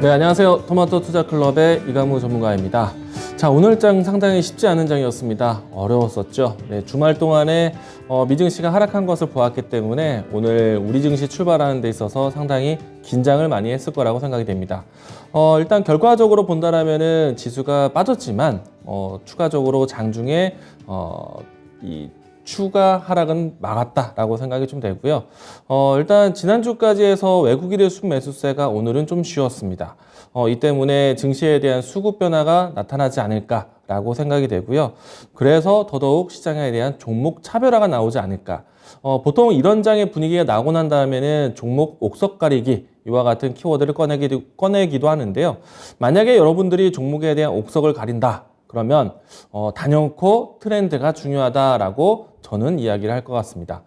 네, 안녕하세요. 토마토 투자클럽의 이강무 전문가입니다. 자, 오늘 장 상당히 쉽지 않은 장이었습니다. 어려웠었죠. 네, 주말 동안에 미증시가 하락한 것을 보았기 때문에 오늘 우리 증시 출발하는 데 있어서 상당히 긴장을 많이 했을 거라고 생각이 됩니다. 일단 결과적으로 본다라면은 지수가 빠졌지만 추가적으로 장중에 이 추가 하락은 막았다라고 생각이 좀 되고요. 일단 지난주까지 해서 외국인의 순매수세가 오늘은 좀 쉬웠습니다. 이 때문에 증시에 대한 수급 변화가 나타나지 않을까라고 생각이 되고요. 그래서 더더욱 시장에 대한 종목 차별화가 나오지 않을까. 보통 이런 장의 분위기가 나오고 난 다음에는 종목 옥석 가리기 이와 같은 키워드를 꺼내기도 하는데요. 만약에 여러분들이 종목에 대한 옥석을 가린다. 그러면 단연코 트렌드가 중요하다라고 저는 이야기를 할 것 같습니다.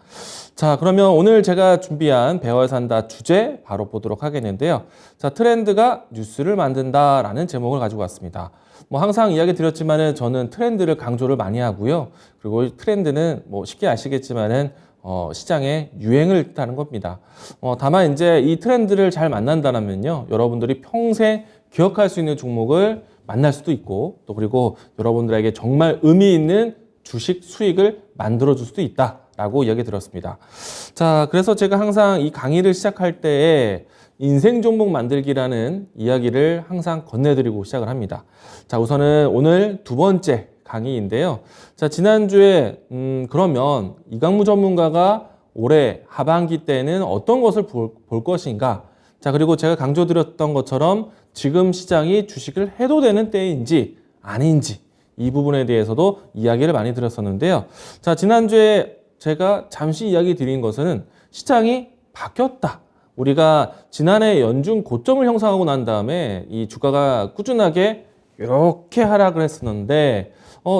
자, 그러면 오늘 제가 준비한 배워야 산다 주제 바로 보도록 하겠는데요. 자, 트렌드가 뉴스를 만든다라는 제목을 가지고 왔습니다. 항상 이야기 드렸지만은 저는 트렌드를 강조를 많이 하고요. 그리고 트렌드는 쉽게 아시겠지만은 시장의 유행을 뜻하는 겁니다. 다만 이제 이 트렌드를 잘 만난다면요, 여러분들이 평생 기억할 수 있는 종목을 만날 수도 있고, 또 그리고 여러분들에게 정말 의미 있는 주식 수익을 만들어줄 수도 있다라고 이야기 들었습니다. 자, 그래서 제가 항상 이 강의를 시작할 때에 인생 종목 만들기라는 이야기를 항상 건네드리고 시작을 합니다. 자, 우선은 오늘 두 번째 강의인데요. 자, 지난주에 그러면 이강무 전문가가 올해 하반기 때는 어떤 것을 볼 것인가? 자, 그리고 제가 강조드렸던 것처럼 지금 시장이 주식을 해도 되는 때인지 아닌지 이 부분에 대해서도 이야기를 많이 드렸었는데요. 자, 지난주에 제가 잠시 이야기 드린 것은 시장이 바뀌었다. 우리가 지난해 연중 고점을 형성하고 난 다음에 이 주가가 꾸준하게 이렇게 하락을 했었는데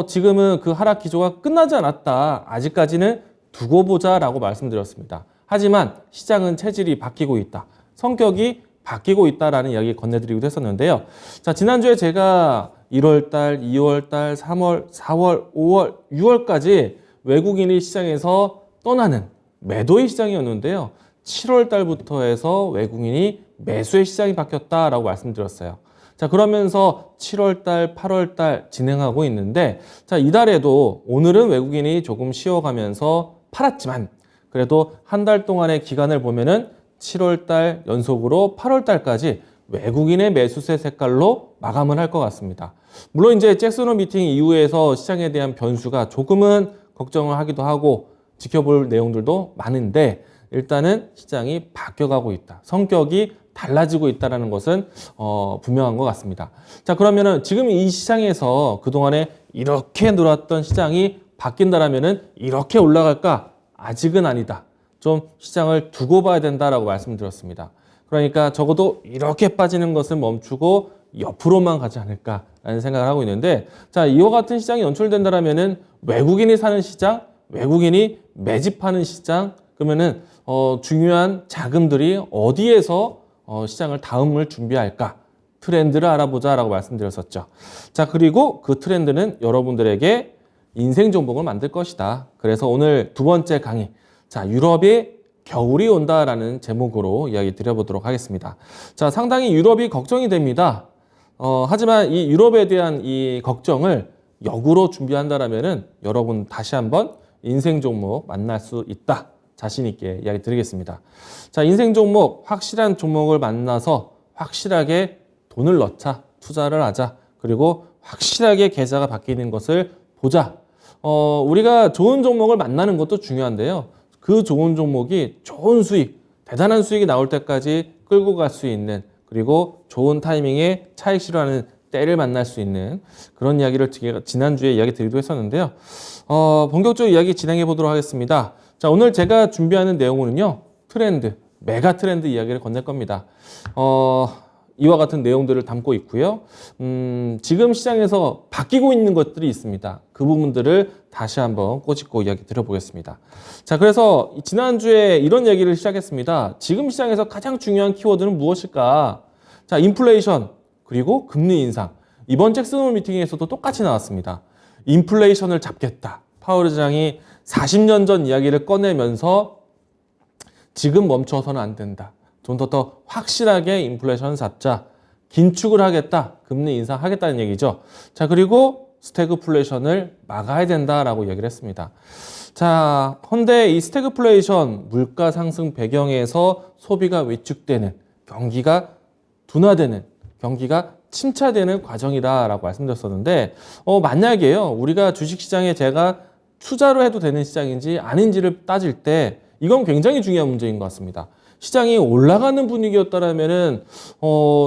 지금은 그 하락 기조가 끝나지 않았다. 아직까지는 두고 보자라고 말씀드렸습니다. 하지만 시장은 체질이 바뀌고 있다. 성격이 바뀌고 있다라는 이야기 건네드리기도 했었는데요. 자, 지난주에 제가 1월달, 2월달, 3월, 4월, 5월, 6월까지 외국인이 시장에서 떠나는 매도의 시장이었는데요. 7월달부터 해서 외국인이 매수의 시장이 바뀌었다라고 말씀드렸어요. 자, 그러면서 7월달, 8월달 진행하고 있는데, 자, 이달에도 오늘은 외국인이 조금 쉬어가면서 팔았지만, 그래도 한 달 동안의 기간을 보면은 7월달 연속으로 8월달까지 외국인의 매수세 색깔로 마감을 할 것 같습니다. 물론 이제 잭슨 미팅 이후에서 시장에 대한 변수가 조금은 걱정을 하기도 하고 지켜볼 내용들도 많은데 일단은 시장이 바뀌어가고 있다. 성격이 달라지고 있다는 것은 분명한 것 같습니다. 자, 그러면은 지금 이 시장에서 그동안에 이렇게 놀았던 시장이 바뀐다라면은 이렇게 올라갈까? 아직은 아니다. 좀 시장을 두고 봐야 된다라고 말씀드렸습니다. 그러니까 적어도 이렇게 빠지는 것을 멈추고 옆으로만 가지 않을까라는 생각을 하고 있는데, 자, 이와 같은 시장이 연출된다라면은 외국인이 사는 시장, 외국인이 매집하는 시장, 그러면은 중요한 자금들이 어디에서 시장을 다음을 준비할까? 트렌드를 알아보자라고 말씀드렸었죠. 자, 그리고 그 트렌드는 여러분들에게 인생 종목을 만들 것이다. 그래서 오늘 두 번째 강의, 자, 유럽의 겨울이 온다라는 제목으로 이야기 드려보도록 하겠습니다. 자, 상당히 유럽이 걱정이 됩니다. 하지만 이 유럽에 대한 이 걱정을 역으로 준비한다라면은 여러분 다시 한번 인생 종목 만날 수 있다. 자신 있게 이야기 드리겠습니다. 자, 인생 종목, 확실한 종목을 만나서 확실하게 돈을 넣자, 투자를 하자, 그리고 확실하게 계좌가 바뀌는 것을 보자. 우리가 좋은 종목을 만나는 것도 중요한데요. 그 좋은 종목이 좋은 수익, 대단한 수익이 나올 때까지 끌고 갈 수 있는, 그리고 좋은 타이밍에 차익 실현하는 때를 만날 수 있는 그런 이야기를 지난주에 이야기 드리기도 했었는데요. 본격적으로 이야기 진행해 보도록 하겠습니다. 자, 오늘 제가 준비하는 내용은요, 트렌드, 메가 트렌드 이야기를 건넬 겁니다. 이와 같은 내용들을 담고 있고요. 지금 시장에서 바뀌고 있는 것들이 있습니다. 그 부분들을 다시 한번 꼬집고 이야기 드려보겠습니다. 자, 그래서 지난주에 이런 얘기를 시작했습니다. 지금 시장에서 가장 중요한 키워드는 무엇일까? 자, 인플레이션, 그리고 금리 인상. 이번 잭슨 미팅에서도 똑같이 나왔습니다. 인플레이션을 잡겠다. 파월 의장이 40년 전 이야기를 꺼내면서 지금 멈춰서는 안 된다. 좀 더 확실하게 인플레이션 잡자. 긴축을 하겠다, 금리 인상하겠다는 얘기죠. 자, 그리고 스태그플레이션을 막아야 된다라고 얘기를 했습니다. 자, 헌데 이 스태그플레이션, 물가 상승 배경에서 소비가 위축되는, 경기가 둔화되는, 경기가 침체되는 과정이다라고 말씀드렸었는데, 만약에요, 우리가 주식시장에 제가 투자로 해도 되는 시장인지 아닌지를 따질 때 이건 굉장히 중요한 문제인 것 같습니다. 시장이 올라가는 분위기였다라면은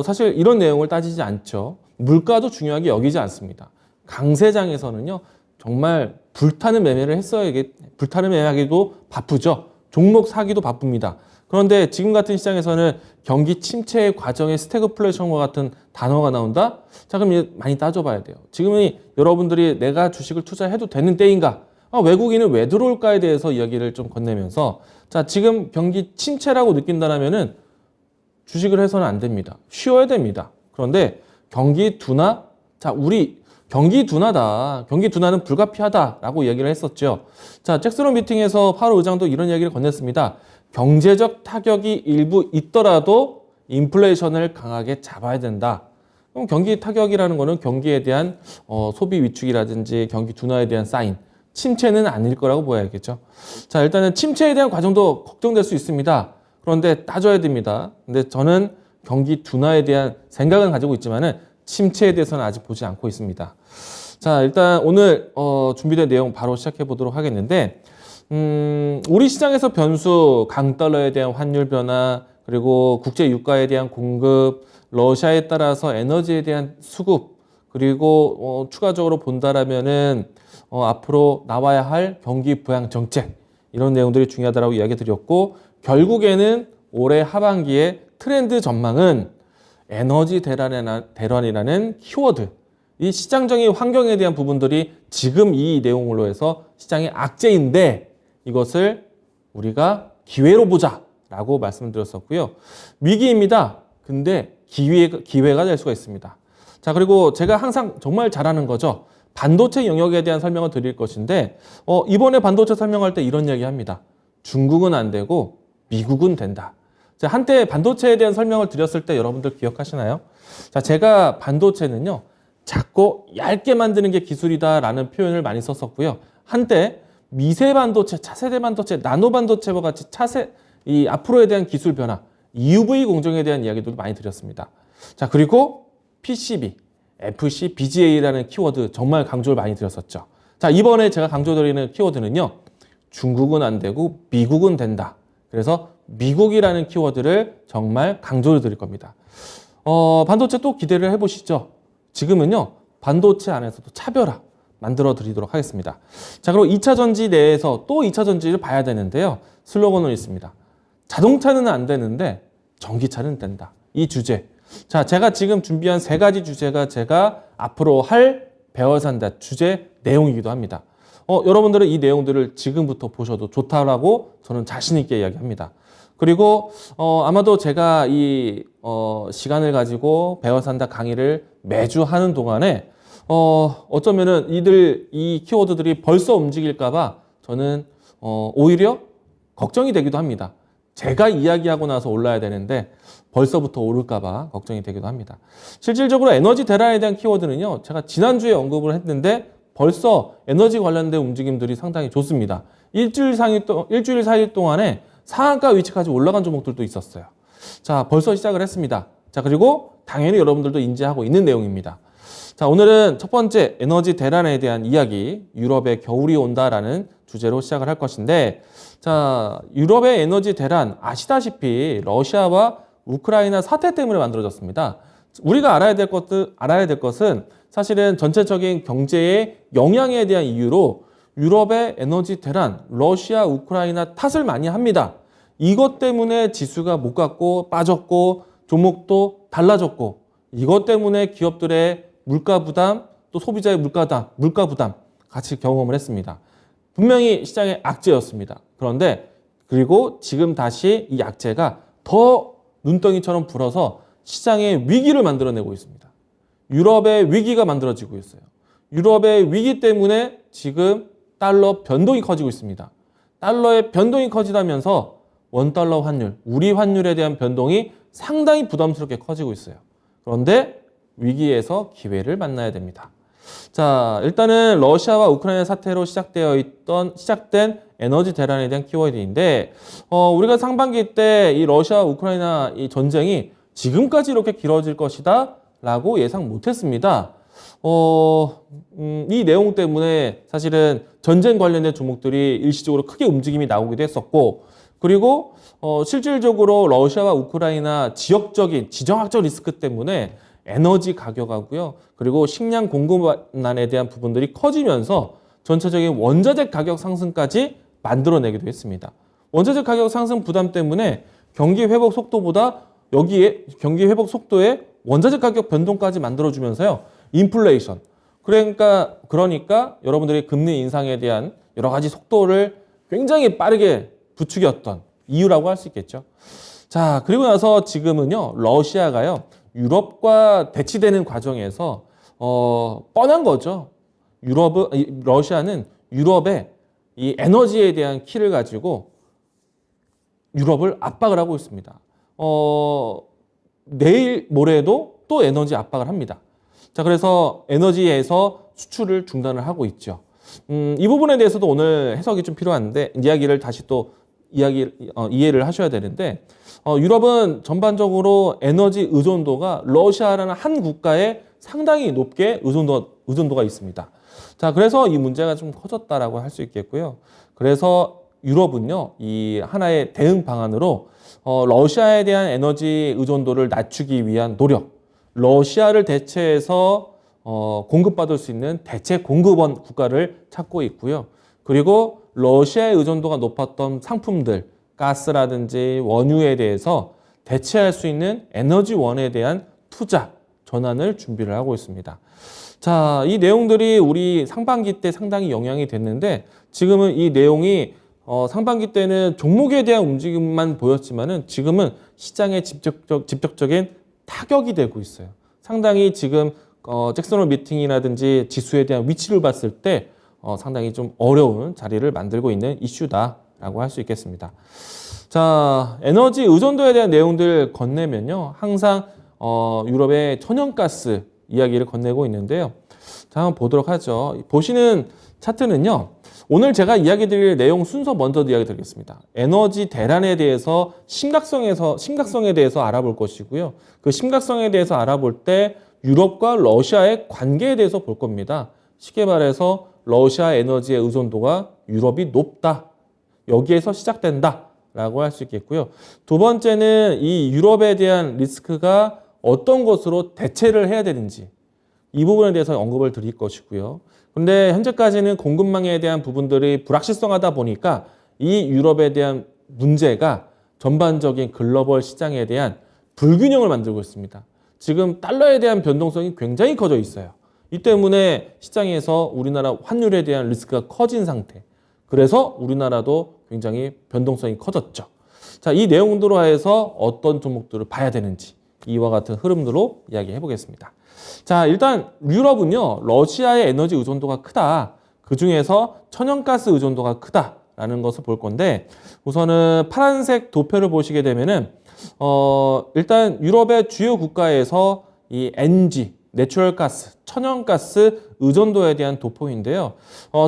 사실 이런 내용을 따지지 않죠. 물가도 중요하게 여기지 않습니다. 강세장에서는요, 정말 불타는 매매를 불타는 매매하기도 바쁘죠. 종목 사기도 바쁩니다. 그런데 지금 같은 시장에서는 경기 침체의 과정에 스태그플레이션과 같은 단어가 나온다? 자, 그럼 이제 많이 따져봐야 돼요. 지금은 여러분들이 내가 주식을 투자해도 되는 때인가? 외국인은 왜 들어올까에 대해서 이야기를 좀 건네면서, 자, 지금 경기 침체라고 느낀다면은 주식을 해서는 안 됩니다. 쉬어야 됩니다. 그런데 경기 둔화? 자, 우리 경기 둔화다. 경기 둔화는 불가피하다라고 얘기를 했었죠. 자, 잭스론 미팅에서 파월 의장도 이런 얘기를 건넸습니다. 경제적 타격이 일부 있더라도 인플레이션을 강하게 잡아야 된다. 그럼 경기 타격이라는 거는 경기에 대한 소비 위축이라든지 경기 둔화에 대한 사인, 침체는 아닐 거라고 보여야겠죠. 자, 일단은 침체에 대한 과정도 걱정될 수 있습니다. 그런데 따져야 됩니다. 근데 저는 경기 둔화에 대한 생각은 가지고 있지만은 침체에 대해서는 아직 보지 않고 있습니다. 자, 일단 오늘 준비된 내용 바로 시작해 보도록 하겠는데, 우리 시장에서 변수, 강달러에 대한 환율 변화, 그리고 국제 유가에 대한 공급, 러시아에 따라서 에너지에 대한 수급, 그리고 추가적으로 본다라면은 앞으로 나와야 할 경기 부양 정책, 이런 내용들이 중요하다고 이야기 드렸고, 결국에는 올해 하반기에 트렌드 전망은 에너지 대란이라는 키워드, 이 시장적인 환경에 대한 부분들이 지금 이 내용으로 해서 시장의 악재인데, 이것을 우리가 기회로 보자라고 말씀드렸었고요. 위기입니다. 근데 기회가 될 수가 있습니다. 자, 그리고 제가 항상 정말 잘하는 거죠. 반도체 영역에 대한 설명을 드릴 것인데, 이번에 반도체 설명할 때 이런 이야기 합니다. 중국은 안 되고 미국은 된다. 자, 한때 반도체에 대한 설명을 드렸을 때 여러분들 기억하시나요? 자, 제가 반도체는요, 작고 얇게 만드는 게 기술이다라는 표현을 많이 썼었고요. 한때 미세 반도체, 차세대 반도체, 나노 반도체와 같이 이 앞으로에 대한 기술 변화, EUV 공정에 대한 이야기도 많이 드렸습니다. 자, 그리고 PCB, FC, BGA라는 키워드 정말 강조를 많이 드렸었죠. 자, 이번에 제가 강조드리는 키워드는요, 중국은 안 되고 미국은 된다. 그래서 미국이라는 키워드를 정말 강조를 드릴 겁니다. 반도체 또 기대를 해보시죠. 지금은요, 반도체 안에서도 차별화 만들어 드리도록 하겠습니다. 자, 그리고 2차 전지 내에서 또 2차 전지를 봐야 되는데요. 슬로건은 있습니다. 자동차는 안 되는데 전기차는 된다. 이 주제. 자, 제가 지금 준비한 3가지 주제가 제가 앞으로 할 배워 산다 주제 내용이기도 합니다. 여러분들은 이 내용들을 지금부터 보셔도 좋다라고 저는 자신 있게 이야기합니다. 그리고 아마도 제가 이 시간을 가지고 배워 산다 강의를 매주 하는 동안에 어쩌면은 이 키워드들이 벌써 움직일까봐 저는 오히려 걱정이 되기도 합니다. 제가 이야기하고 나서 올라야 되는데 벌써부터 오를까봐 걱정이 되기도 합니다. 실질적으로 에너지 대란에 대한 키워드는요, 제가 지난주에 언급을 했는데 벌써 에너지 관련된 움직임들이 상당히 좋습니다. 일주일 사이 동안에 상한가 위치까지 올라간 종목들도 있었어요. 자, 벌써 시작을 했습니다. 자, 그리고 당연히 여러분들도 인지하고 있는 내용입니다. 자, 오늘은 첫 번째 에너지 대란에 대한 이야기, 유럽의 겨울이 온다라는 주제로 시작을 할 것인데, 자, 유럽의 에너지 대란, 아시다시피 러시아와 우크라이나 사태 때문에 만들어졌습니다. 우리가 알아야 될 것은 사실은 전체적인 경제의 영향에 대한 이유로 유럽의 에너지 대란, 러시아, 우크라이나 탓을 많이 합니다. 이것 때문에 지수가 못 갔고 빠졌고 종목도 달라졌고, 이것 때문에 기업들의 물가 부담, 또 소비자의 물가 부담 같이 경험을 했습니다. 분명히 시장의 악재였습니다. 그런데 그리고 지금 다시 이 악재가 더 눈덩이처럼 불어서 시장의 위기를 만들어내고 있습니다. 유럽의 위기가 만들어지고 있어요. 유럽의 위기 때문에 지금 달러 변동이 커지고 있습니다. 달러의 변동이 커지다면서 원달러 환율, 우리 환율에 대한 변동이 상당히 부담스럽게 커지고 있어요. 그런데 위기에서 기회를 만나야 됩니다. 자, 일단은 러시아와 우크라이나 사태로 시작된 에너지 대란에 대한 키워드인데, 우리가 상반기 때 이 러시아와 우크라이나 이 전쟁이 지금까지 이렇게 길어질 것이다 라고 예상 못했습니다. 이 내용 때문에 사실은 전쟁 관련된 종목들이 일시적으로 크게 움직임이 나오기도 했었고, 그리고 실질적으로 러시아와 우크라이나 지정학적 리스크 때문에 에너지 가격하고요, 그리고 식량 공급난에 대한 부분들이 커지면서 전체적인 원자재 가격 상승까지 만들어내기도 했습니다. 원자재 가격 상승 부담 때문에 경기 회복 속도보다 여기에 경기 회복 속도에 원자재 가격 변동까지 만들어주면서요, 인플레이션. 그러니까 여러분들이 금리 인상에 대한 여러 가지 속도를 굉장히 빠르게 부추겼던 이유라고 할 수 있겠죠. 자, 그리고 나서 지금은요, 러시아가요, 유럽과 대치되는 과정에서 뻔한 거죠. 러시아는 유럽의 이 에너지에 대한 키를 가지고 유럽을 압박을 하고 있습니다. 내일 모레도 또 에너지 압박을 합니다. 자, 그래서 에너지에서 수출을 중단을 하고 있죠. 이 부분에 대해서도 오늘 해석이 좀 필요한데, 이야기를 다시 또 이해를 하셔야 되는데, 유럽은 전반적으로 에너지 의존도가 러시아라는 한 국가에 상당히 높게 의존도가 있습니다. 자, 그래서 이 문제가 좀 커졌다라고 할 수 있겠고요. 그래서 유럽은요, 이 하나의 대응 방안으로 러시아에 대한 에너지 의존도를 낮추기 위한 노력, 러시아를 대체해서 공급받을 수 있는 대체 공급원 국가를 찾고 있고요. 그리고 러시아의 의존도가 높았던 상품들, 가스라든지 원유에 대해서 대체할 수 있는 에너지원에 대한 투자, 전환을 준비를 하고 있습니다. 자, 이 내용들이 우리 상반기 때 상당히 영향이 됐는데, 지금은 이 내용이 상반기 때는 종목에 대한 움직임만 보였지만은 지금은 시장에 직접적인 타격이 되고 있어요. 상당히 지금 잭슨홀 미팅이라든지 지수에 대한 위치를 봤을 때 상당히 좀 어려운 자리를 만들고 있는 이슈다라고 할 수 있겠습니다. 자, 에너지 의존도에 대한 내용들 건네면요, 항상 유럽의 천연가스 이야기를 건네고 있는데요. 자, 한번 보도록 하죠. 보시는 차트는요, 오늘 제가 이야기 드릴 내용 순서 먼저 이야기 드리겠습니다. 에너지 대란에 대해서 심각성에 대해서 알아볼 것이고요. 그 심각성에 대해서 알아볼 때 유럽과 러시아의 관계에 대해서 볼 겁니다. 쉽게 말해서 러시아 에너지의 의존도가 유럽이 높다, 여기에서 시작된다 라고 할 수 있겠고요. 두 번째는 이 유럽에 대한 리스크가 어떤 것으로 대체를 해야 되는지, 이 부분에 대해서 언급을 드릴 것이고요. 근데 현재까지는 공급망에 대한 부분들이 불확실성하다 보니까 이 유럽에 대한 문제가 전반적인 글로벌 시장에 대한 불균형을 만들고 있습니다. 지금 달러에 대한 변동성이 굉장히 커져 있어요. 이 때문에 시장에서 우리나라 환율에 대한 리스크가 커진 상태. 그래서 우리나라도 굉장히 변동성이 커졌죠. 자, 이 내용들로 하여서 어떤 종목들을 봐야 되는지, 이와 같은 흐름으로 이야기해 보겠습니다. 자, 일단 유럽은요, 러시아의 에너지 의존도가 크다, 그 중에서 천연가스 의존도가 크다라는 것을 볼 건데, 우선은 파란색 도표를 보시게 되면은 일단 유럽의 주요 국가에서 이 NG, 내추럴 가스, 천연가스 의존도에 대한 도표인데요.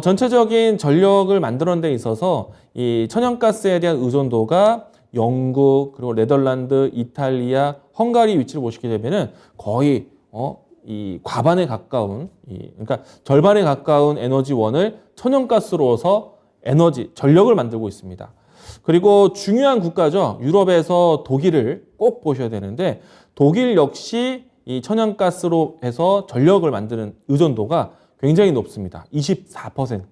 전체적인 전력을 만드는 데 있어서 이 천연가스에 대한 의존도가 영국, 그리고 네덜란드, 이탈리아, 헝가리 위치를 보시게 되면은 거의 이 과반에 가까운, 그러니까 절반에 가까운 에너지원을 천연가스로서 전력을 만들고 있습니다. 그리고 중요한 국가죠. 유럽에서 독일을 꼭 보셔야 되는데, 독일 역시 이 천연가스로 해서 전력을 만드는 의존도가 굉장히 높습니다. 24%.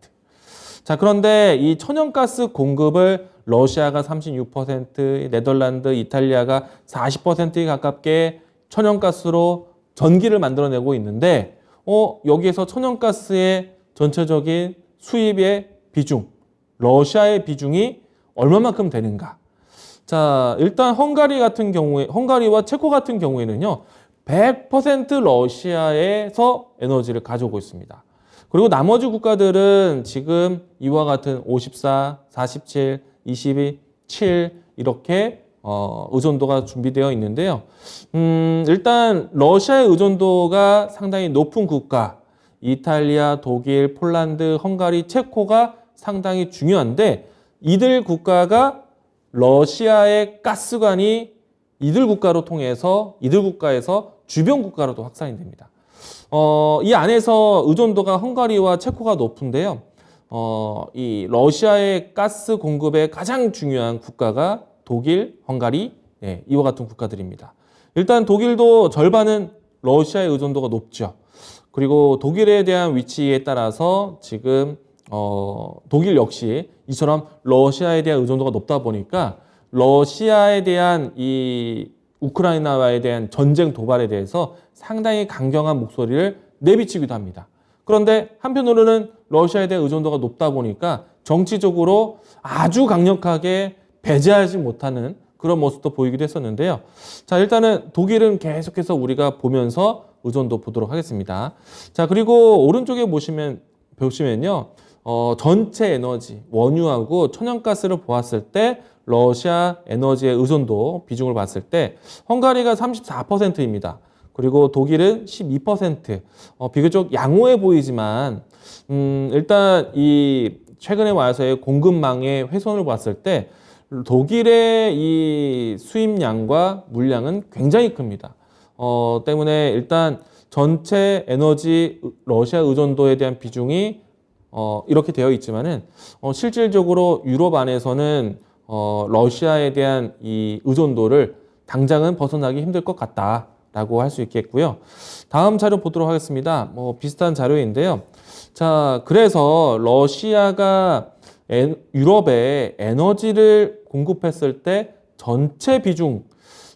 자, 그런데 이 천연가스 공급을 러시아가 36%, 네덜란드, 이탈리아가 40%에 가깝게 천연가스로 전기를 만들어내고 있는데, 여기에서 천연가스의 전체적인 수입의 비중, 러시아의 비중이 얼마만큼 되는가? 자, 일단 헝가리와 체코 같은 경우에는요, 100% 러시아에서 에너지를 가져오고 있습니다. 그리고 나머지 국가들은 지금 이와 같은 54, 47, 22, 7 이렇게 의존도가 준비되어 있는데요. 일단 러시아의 의존도가 상당히 높은 국가, 이탈리아, 독일, 폴란드, 헝가리, 체코가 상당히 중요한데 이들 국가가 러시아의 가스관이 이들 국가로 통해서 이들 국가에서 주변 국가로도 확산이 됩니다. 이 안에서 의존도가 헝가리와 체코가 높은데요. 이 러시아의 가스 공급에 가장 중요한 국가가 독일, 헝가리, 이와 같은 국가들입니다. 일단 독일도 절반은 러시아의 의존도가 높죠. 그리고 독일에 대한 위치에 따라서 지금 독일 역시 이처럼 러시아에 대한 의존도가 높다 보니까 러시아에 대한 이 우크라이나와에 대한 전쟁 도발에 대해서 상당히 강경한 목소리를 내비치기도 합니다. 그런데 한편으로는 러시아에 대한 의존도가 높다 보니까 정치적으로 아주 강력하게 배제하지 못하는 그런 모습도 보이기도 했었는데요. 자, 일단은 독일은 계속해서 우리가 보면서 의존도 보도록 하겠습니다. 자, 그리고 오른쪽에 보시면요. 전체 에너지, 원유하고 천연가스를 보았을 때 러시아 에너지의 의존도 비중을 봤을 때 헝가리가 34%입니다. 그리고 독일은 12%. 비교적 양호해 보이지만 일단 이 최근에 와서의 공급망의 훼손을 봤을 때 독일의 이 수입량과 물량은 굉장히 큽니다. 때문에 일단 전체 에너지 러시아 의존도에 대한 비중이 이렇게 되어 있지만은 실질적으로 유럽 안에서는 러시아에 대한 이 의존도를 당장은 벗어나기 힘들 것 같다라고 할 수 있겠고요. 다음 자료 보도록 하겠습니다. 비슷한 자료인데요. 자, 그래서 러시아가 유럽에 에너지를 공급했을 때 전체 비중,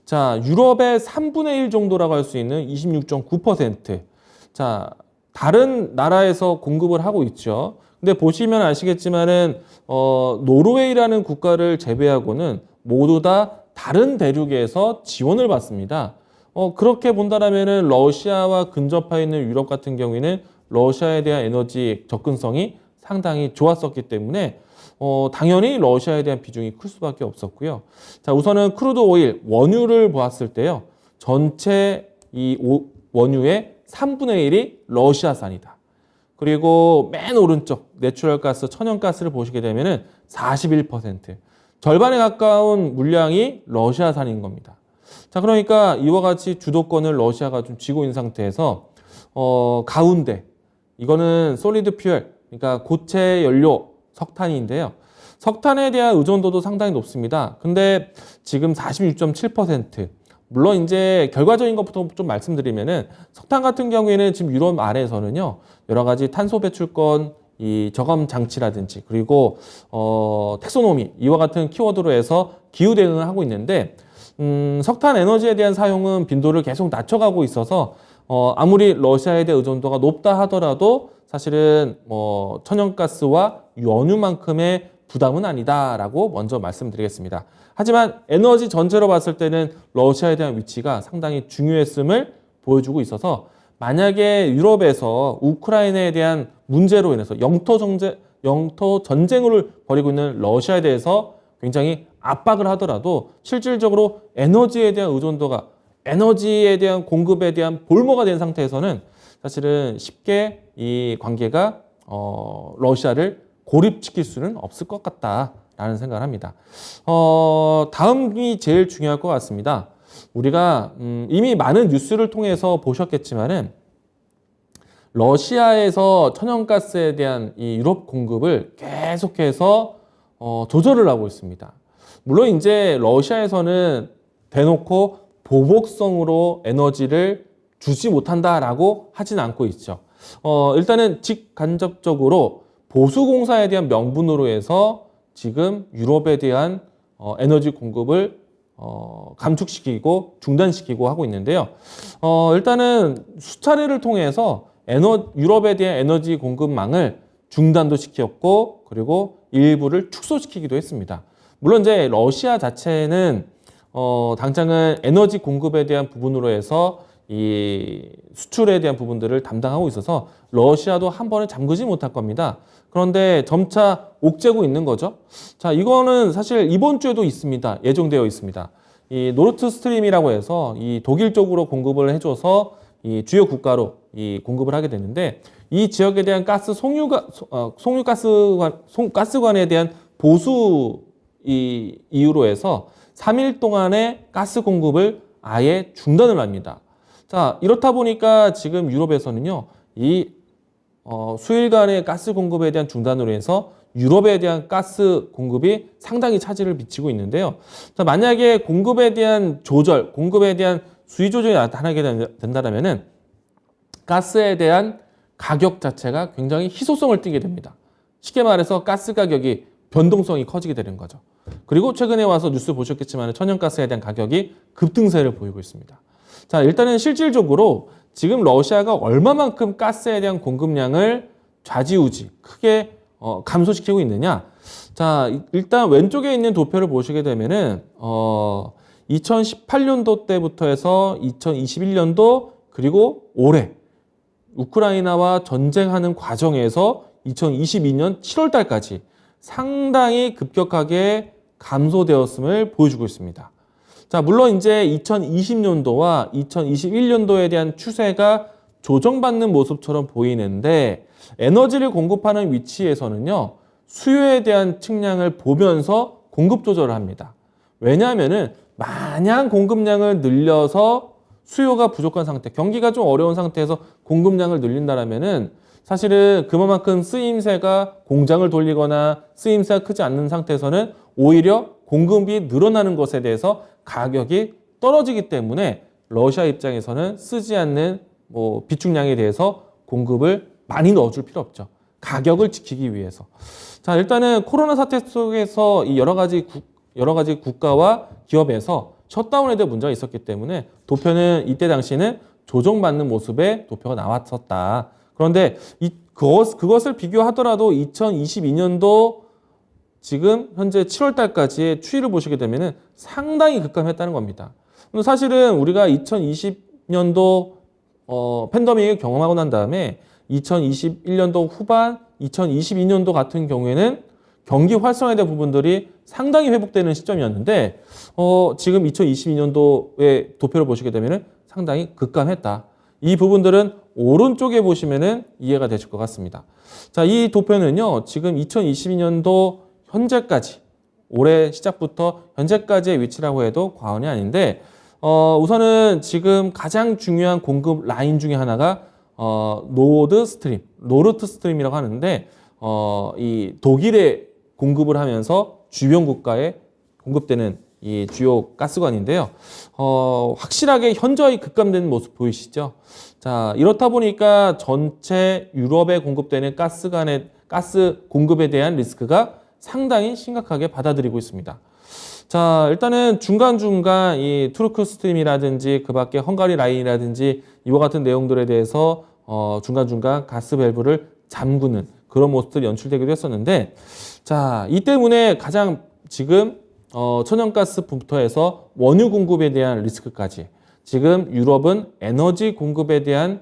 자, 유럽의 3분의 1 정도라고 할 수 있는 26.9%. 자, 다른 나라에서 공급을 하고 있죠. 근데 보시면 아시겠지만은 노르웨이라는 국가를 제외하고는 모두 다 다른 대륙에서 지원을 받습니다. 그렇게 본다라면은 러시아와 근접해 있는 유럽 같은 경우에는 러시아에 대한 에너지 접근성이 상당히 좋았었기 때문에 당연히 러시아에 대한 비중이 클 수밖에 없었고요. 자, 우선은 크루드 오일, 원유를 보았을 때요. 전체 이 원유의 3분의 1이 러시아산이다. 그리고 맨 오른쪽 내추럴 가스, 천연가스를 보시게 되면은 41%. 절반에 가까운 물량이 러시아산인 겁니다. 자, 그러니까 이와 같이 주도권을 러시아가 좀 쥐고 있는 상태에서 가운데 이거는 솔리드 퓨얼, 그러니까 고체 연료 석탄인데요. 석탄에 대한 의존도도 상당히 높습니다. 근데 지금 46.7%. 물론 이제 결과적인 것부터 좀 말씀드리면은 석탄 같은 경우에는 지금 유럽 안에서는요. 여러 가지 탄소 배출권 이 저감 장치라든지 그리고 텍소노미 이와 같은 키워드로 해서 기후 대응을 하고 있는데 석탄 에너지에 대한 사용은 빈도를 계속 낮춰가고 있어서 아무리 러시아에 대한 의존도가 높다 하더라도 사실은 천연가스와 원유만큼의 부담은 아니다라고 먼저 말씀드리겠습니다. 하지만 에너지 전체로 봤을 때는 러시아에 대한 위치가 상당히 중요했음을 보여주고 있어서 만약에 유럽에서 우크라이나에 대한 문제로 인해서 영토 전쟁을 벌이고 있는 러시아에 대해서 굉장히 압박을 하더라도 실질적으로 에너지에 대한 의존도가 에너지에 대한 공급에 대한 볼모가 된 상태에서는 사실은 쉽게 이 관계가 러시아를 고립시킬 수는 없을 것 같다라는 생각을 합니다. 다음이 제일 중요할 것 같습니다. 우리가 이미 많은 뉴스를 통해서 보셨겠지만은 러시아에서 천연가스에 대한 이 유럽 공급을 계속해서 조절을 하고 있습니다. 물론 이제 러시아에서는 대놓고 보복성으로 에너지를 주지 못한다라고 하진 않고 있죠. 일단은 직간접적으로 보수공사에 대한 명분으로 해서 지금 유럽에 대한 에너지 공급을 감축시키고 중단시키고 하고 있는데요. 일단은 수차례를 통해서 유럽에 대한 에너지 공급망을 중단도 시켰고 그리고 일부를 축소시키기도 했습니다. 물론 이제 러시아 자체는 당장은 에너지 공급에 대한 부분으로 해서 이 수출에 대한 부분들을 담당하고 있어서 러시아도 한 번에 잠그지 못할 겁니다. 그런데 점차 옥죄고 있는 거죠. 자, 이거는 사실 이번 주에도 있습니다. 예정되어 있습니다. 이 노르트 스트림이라고 해서 이 독일 쪽으로 공급을 해줘서 이 주요 국가로 이 공급을 하게 되는데 이 지역에 대한 가스 송유 가스관에 대한 보수 이유로 해서 3일 동안의 가스 공급을 아예 중단을 합니다. 자, 이렇다 보니까 지금 유럽에서는요, 이 수일간의 가스 공급에 대한 중단으로 해서 유럽에 대한 가스 공급이 상당히 차질을 빚고 있는데요. 자, 만약에 공급에 대한 조절, 공급에 대한 수위 조절이 나타나게 된다면은 가스에 대한 가격 자체가 굉장히 희소성을 띠게 됩니다. 쉽게 말해서 가스 가격이 변동성이 커지게 되는 거죠. 그리고 최근에 와서 뉴스 보셨겠지만 천연가스에 대한 가격이 급등세를 보이고 있습니다. 자, 일단은 실질적으로 지금 러시아가 얼마만큼 가스에 대한 공급량을 좌지우지 크게 감소시키고 있느냐. 자, 일단 왼쪽에 있는 도표를 보시게 되면은 2018년도 때부터 해서 2021년도 그리고 올해 우크라이나와 전쟁하는 과정에서 2022년 7월 달까지 상당히 급격하게 감소되었음을 보여주고 있습니다. 자, 물론 이제 2020년도와 2021년도에 대한 추세가 조정받는 모습처럼 보이는데 에너지를 공급하는 위치에서는요, 수요에 대한 측량을 보면서 공급 조절을 합니다. 왜냐하면은 마냥 공급량을 늘려서 수요가 부족한 상태, 경기가 좀 어려운 상태에서 공급량을 늘린다라면은 사실은 그만큼 쓰임새가 공장을 돌리거나 쓰임새가 크지 않는 상태에서는 오히려 공급이 늘어나는 것에 대해서 가격이 떨어지기 때문에 러시아 입장에서는 쓰지 않는 비축량에 대해서 공급을 많이 넣어줄 필요 없죠. 가격을 지키기 위해서. 자, 일단은 코로나 사태 속에서 이 여러 가지 국가와 기업에서 셧다운에 대한 문제가 있었기 때문에 도표는 이때 당시에는 조정받는 모습의 도표가 나왔었다. 그런데 그것을 비교하더라도 2022년도 지금 현재 7월 달까지의 추이를 보시게 되면은 상당히 급감했다는 겁니다. 사실은 우리가 2020년도 팬데믹을 경험하고 난 다음에 2021년도 후반, 2022년도 같은 경우에는 경기 활성화에 대한 부분들이 상당히 회복되는 시점이었는데 지금 2022년도의 도표를 보시게 되면은 상당히 급감했다. 이 부분들은 오른쪽에 보시면은 이해가 되실 것 같습니다. 자, 이 도표는요, 지금 2022년도 현재까지, 올해 시작부터 현재까지의 위치라고 해도 과언이 아닌데, 우선은 지금 가장 중요한 공급 라인 중에 하나가, 노르트 스트림이라고 하는데, 이 독일에 공급을 하면서 주변 국가에 공급되는 이 주요 가스관인데요. 확실하게 현저히 급감되는 모습 보이시죠? 자, 이렇다 보니까 전체 유럽에 공급되는 가스 공급에 대한 리스크가 상당히 심각하게 받아들이고 있습니다. 자, 일단은 중간중간 이 투르크 스트림이라든지 그 밖에 헝가리 라인이라든지 이와 같은 내용들에 대해서 중간중간 가스 밸브를 잠그는 그런 모습들이 연출되기도 했었는데, 자, 이 때문에 가장 지금 천연가스부터 해서 원유 공급에 대한 리스크까지 지금 유럽은 에너지 공급에 대한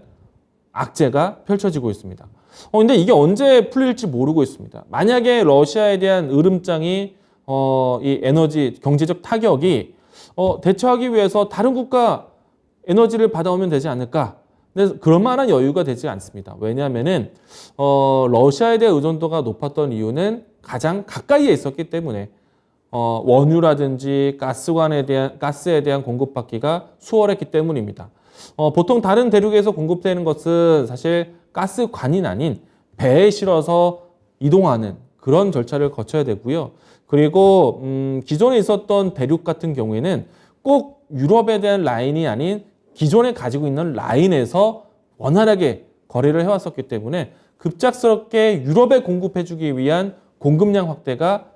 악재가 펼쳐지고 있습니다. 근데 이게 언제 풀릴지 모르고 있습니다. 만약에 러시아에 대한 으름장이 이 에너지 경제적 타격이 대처하기 위해서 다른 국가 에너지를 받아오면 되지 않을까? 근데 그런 만한 여유가 되지 않습니다. 왜냐하면은 러시아에 대한 의존도가 높았던 이유는 가장 가까이에 있었기 때문에 원유라든지 가스에 대한 공급받기가 수월했기 때문입니다. 보통 다른 대륙에서 공급되는 것은 사실 가스관이 아닌 배에 실어서 이동하는 그런 절차를 거쳐야 되고요. 그리고 기존에 있었던 대륙 같은 경우에는 꼭 유럽에 대한 라인이 아닌 기존에 가지고 있는 라인에서 원활하게 거래를 해왔었기 때문에 급작스럽게 유럽에 공급해주기 위한 공급량 확대가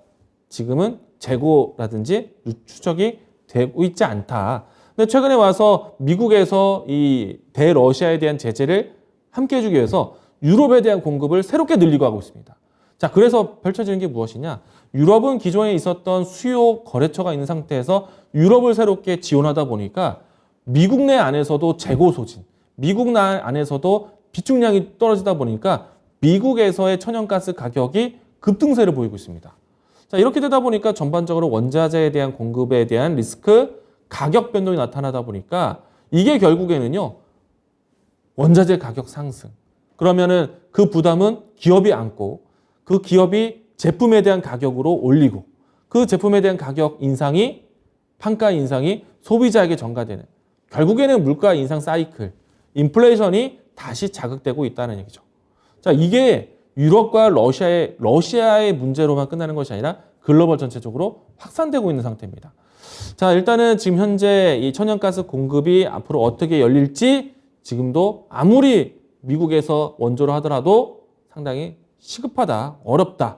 지금은 재고라든지 추적이 되고 있지 않다. 근데 최근에 와서 미국에서 이 대러시아에 대한 제재를 함께 해주기 위해서 유럽에 대한 공급을 새롭게 늘리고 하고 있습니다. 자, 그래서 펼쳐지는 게 무엇이냐? 유럽은 기존에 있었던 수요 거래처가 있는 상태에서 유럽을 새롭게 지원하다 보니까 미국 내 안에서도 재고 소진, 미국 내 안에서도 비축량이 떨어지다 보니까 미국에서의 천연가스 가격이 급등세를 보이고 있습니다. 자, 이렇게 되다 보니까 전반적으로 원자재에 대한 공급에 대한 리스크, 가격 변동이 나타나다 보니까 이게 결국에는요, 원자재 가격 상승. 그러면은 그 부담은 기업이 안고 그 기업이 제품에 대한 가격으로 올리고 그 제품에 대한 가격 인상이, 판가 인상이 소비자에게 전가되는, 결국에는 물가 인상 사이클, 인플레이션이 다시 자극되고 있다는 얘기죠. 자, 이게 유럽과 러시아의 문제로만 끝나는 것이 아니라 글로벌 전체적으로 확산되고 있는 상태입니다. 자, 일단은 지금 현재 이 천연가스 공급이 앞으로 어떻게 열릴지 지금도 아무리 미국에서 원조로 하더라도 상당히 시급하다, 어렵다.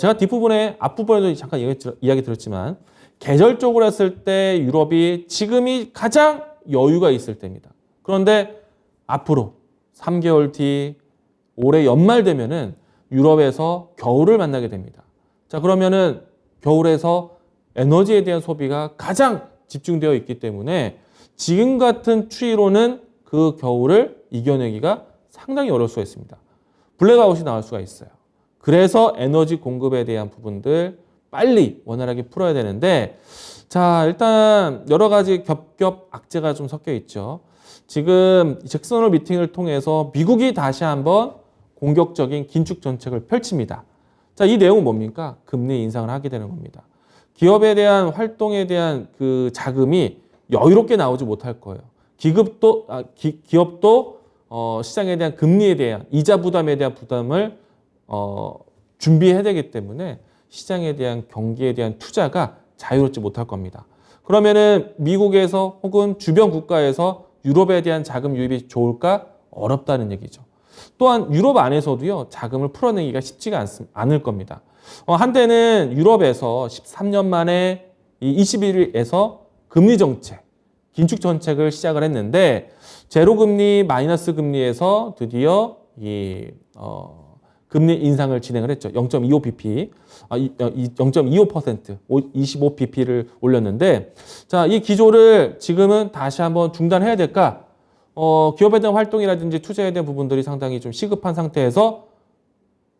제가 뒷부분에, 앞부분에도 잠깐 이야기 드렸지만 계절적으로 했을 때 유럽이 지금이 가장 여유가 있을 때입니다. 그런데 앞으로 3개월 뒤 올해 연말 되면은 유럽에서 겨울을 만나게 됩니다. 자, 그러면은 겨울에서 에너지에 대한 소비가 가장 집중되어 있기 때문에 지금 같은 추이로는 그 겨울을 이겨내기가 상당히 어려울 수가 있습니다. 블랙아웃이 나올 수가 있어요. 그래서 에너지 공급에 대한 부분들 빨리 원활하게 풀어야 되는데, 자, 일단 여러 가지 겹겹 악재가 좀 섞여 있죠. 지금 잭슨 홀 미팅을 통해서 미국이 다시 한번 공격적인 긴축 정책을 펼칩니다. 자, 이 내용은 뭡니까? 금리 인상을 하게 되는 겁니다. 기업에 대한 활동에 대한 그 자금이 여유롭게 나오지 못할 거예요. 기업도 시장에 대한 금리에 대한 이자 부담에 대한 부담을 준비해야 되기 때문에 시장에 대한 경기에 대한 투자가 자유롭지 못할 겁니다. 그러면은 미국에서 혹은 주변 국가에서 유럽에 대한 자금 유입이 좋을까? 어렵다는 얘기죠. 또한 유럽 안에서도요, 자금을 풀어내기가 쉽지가 않을 겁니다. 한때는 유럽에서 13년 만에 이 21일에서 금리 정책, 긴축 정책을 시작을 했는데 제로 금리, 마이너스 금리에서 드디어 금리 인상을 진행을 했죠. 0.25bp, 0.25%, 25bp를 올렸는데, 자, 이 기조를 지금은 다시 한번 중단해야 될까? 기업에 대한 활동이라든지 투자에 대한 부분들이 상당히 좀 시급한 상태에서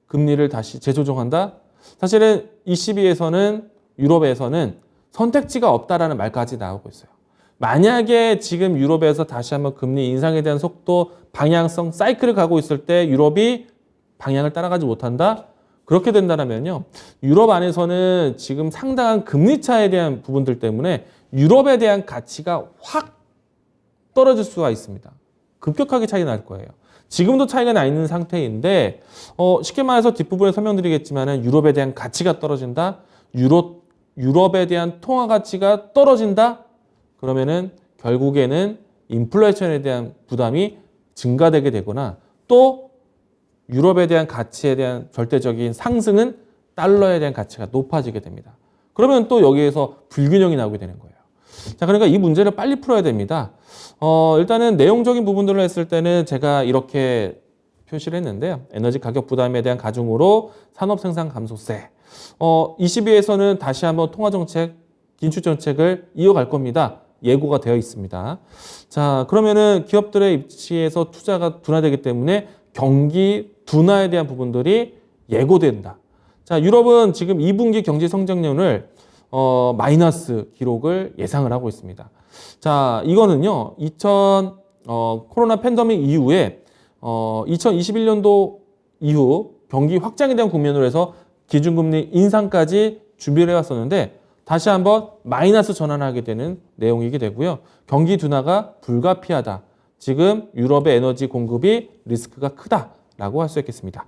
금리를 다시 재조정한다? 사실은 ECB에서는, 유럽에서는 선택지가 없다라는 말까지 나오고 있어요. 만약에 지금 유럽에서 다시 한번 금리 인상에 대한 속도, 방향성, 사이클을 가고 있을 때 유럽이 방향을 따라가지 못한다? 그렇게 된다면요, 유럽 안에서는 지금 상당한 금리 차에 대한 부분들 때문에 유럽에 대한 가치가 확 떨어질 수가 있습니다. 급격하게 차이가 날 거예요. 지금도 차이가 나 있는 상태인데, 쉽게 말해서 뒷부분에 설명드리겠지만 유럽에 대한 가치가 떨어진다? 유럽에 대한 통화 가치가 떨어진다? 그러면은 결국에는 인플레이션에 대한 부담이 증가되게 되거나, 또 유럽에 대한 가치에 대한 절대적인 상승은 달러에 대한 가치가 높아지게 됩니다. 그러면 또 여기에서 불균형이 나오게 되는 거예요. 자, 그러니까 이 문제를 빨리 풀어야 됩니다. 일단은 내용적인 부분들을 했을 때는 제가 이렇게 표시를 했는데요. 에너지 가격 부담에 대한 가중으로 산업 생산 감소세. 22에서는 다시 한번 통화정책, 긴축정책을 이어갈 겁니다. 예고가 되어 있습니다. 자, 그러면은 기업들의 입지에서 투자가 둔화되기 때문에 경기 둔화에 대한 부분들이 예고된다. 자, 유럽은 지금 2분기 경제 성장률을 마이너스 기록을 예상을 하고 있습니다. 자, 이거는요, 코로나 팬데믹 이후에 2021년도 이후 경기 확장에 대한 국면으로 해서 기준금리 인상까지 준비를 해왔었는데 다시 한번 마이너스 전환하게 되는 내용이게 되고요. 경기 둔화가 불가피하다. 지금 유럽의 에너지 공급이 리스크가 크다라고 할 수 있겠습니다.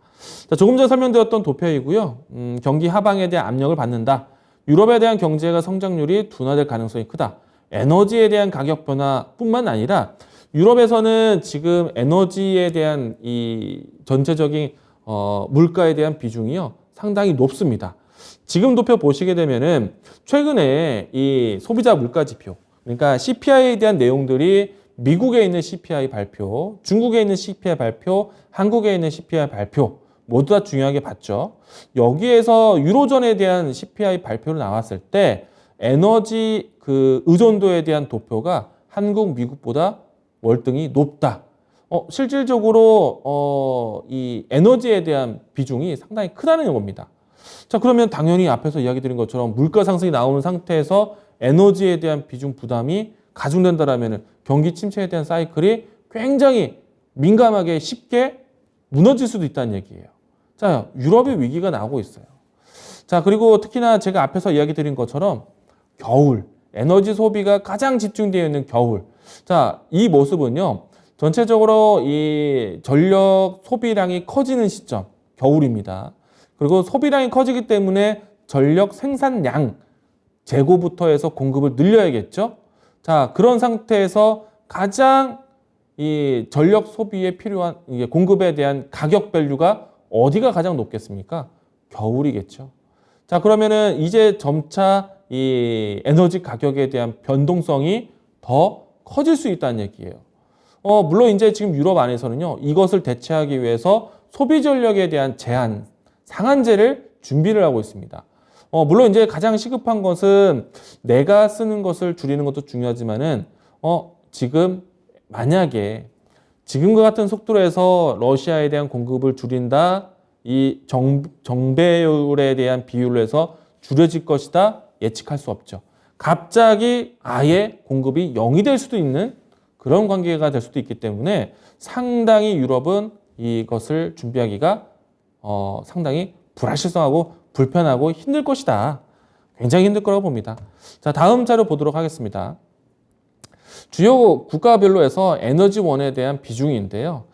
자, 조금 전 설명드렸던 도표이고요. 경기 하방에 대한 압력을 받는다. 유럽에 대한 경제가 성장률이 둔화될 가능성이 크다. 에너지에 대한 가격 변화뿐만 아니라 유럽에서는 지금 에너지에 대한 이 전체적인 물가에 대한 비중이요, 상당히 높습니다. 지금 도표 보시게 되면은 최근에 이 소비자 물가 지표, 그러니까 CPI에 대한 내용들이 미국에 있는 CPI 발표, 중국에 있는 CPI 발표, 한국에 있는 CPI 발표 모두 다 중요하게 봤죠. 여기에서 유로존에 대한 CPI 발표로 나왔을 때 에너지 그 의존도에 대한 도표가 한국, 미국보다 월등히 높다. 실질적으로 이 에너지에 대한 비중이 상당히 크다는 겁니다. 자, 그러면 당연히 앞에서 이야기 드린 것처럼 물가 상승이 나오는 상태에서 에너지에 대한 비중 부담이 가중된다라면 경기 침체에 대한 사이클이 굉장히 민감하게 쉽게 무너질 수도 있다는 얘기예요. 자, 유럽의 위기가 나오고 있어요. 자, 그리고 특히나 제가 앞에서 이야기 드린 것처럼 겨울, 에너지 소비가 가장 집중되어 있는 겨울. 자, 이 모습은요, 전체적으로 이 전력 소비량이 커지는 시점, 겨울입니다. 그리고 소비량이 커지기 때문에 전력 생산량, 재고부터 해서 공급을 늘려야겠죠. 자, 그런 상태에서 가장 이 전력 소비에 필요한 공급에 대한 가격 밸류가 어디가 가장 높겠습니까? 겨울이겠죠. 자, 그러면은 이제 점차 이 에너지 가격에 대한 변동성이 더 커질 수 있다는 얘기예요. 물론 이제 지금 유럽 안에서는요, 이것을 대체하기 위해서 소비 전력에 대한 제한, 상한제를 준비를 하고 있습니다. 물론 이제 가장 시급한 것은 내가 쓰는 것을 줄이는 것도 중요하지만은, 지금 만약에 지금과 같은 속도로 해서 러시아에 대한 공급을 줄인다, 이 정배율에 대한 비율로 해서 줄여질 것이다 예측할 수 없죠. 갑자기 아예 공급이 0이 될 수도 있는 그런 관계가 될 수도 있기 때문에 상당히 유럽은 이것을 준비하기가 상당히 불확실성하고 불편하고 힘들 것이다. 굉장히 힘들 거라고 봅니다. 자, 다음 자료 보도록 하겠습니다. 주요 국가별로 해서 에너지원에 대한 비중인데요.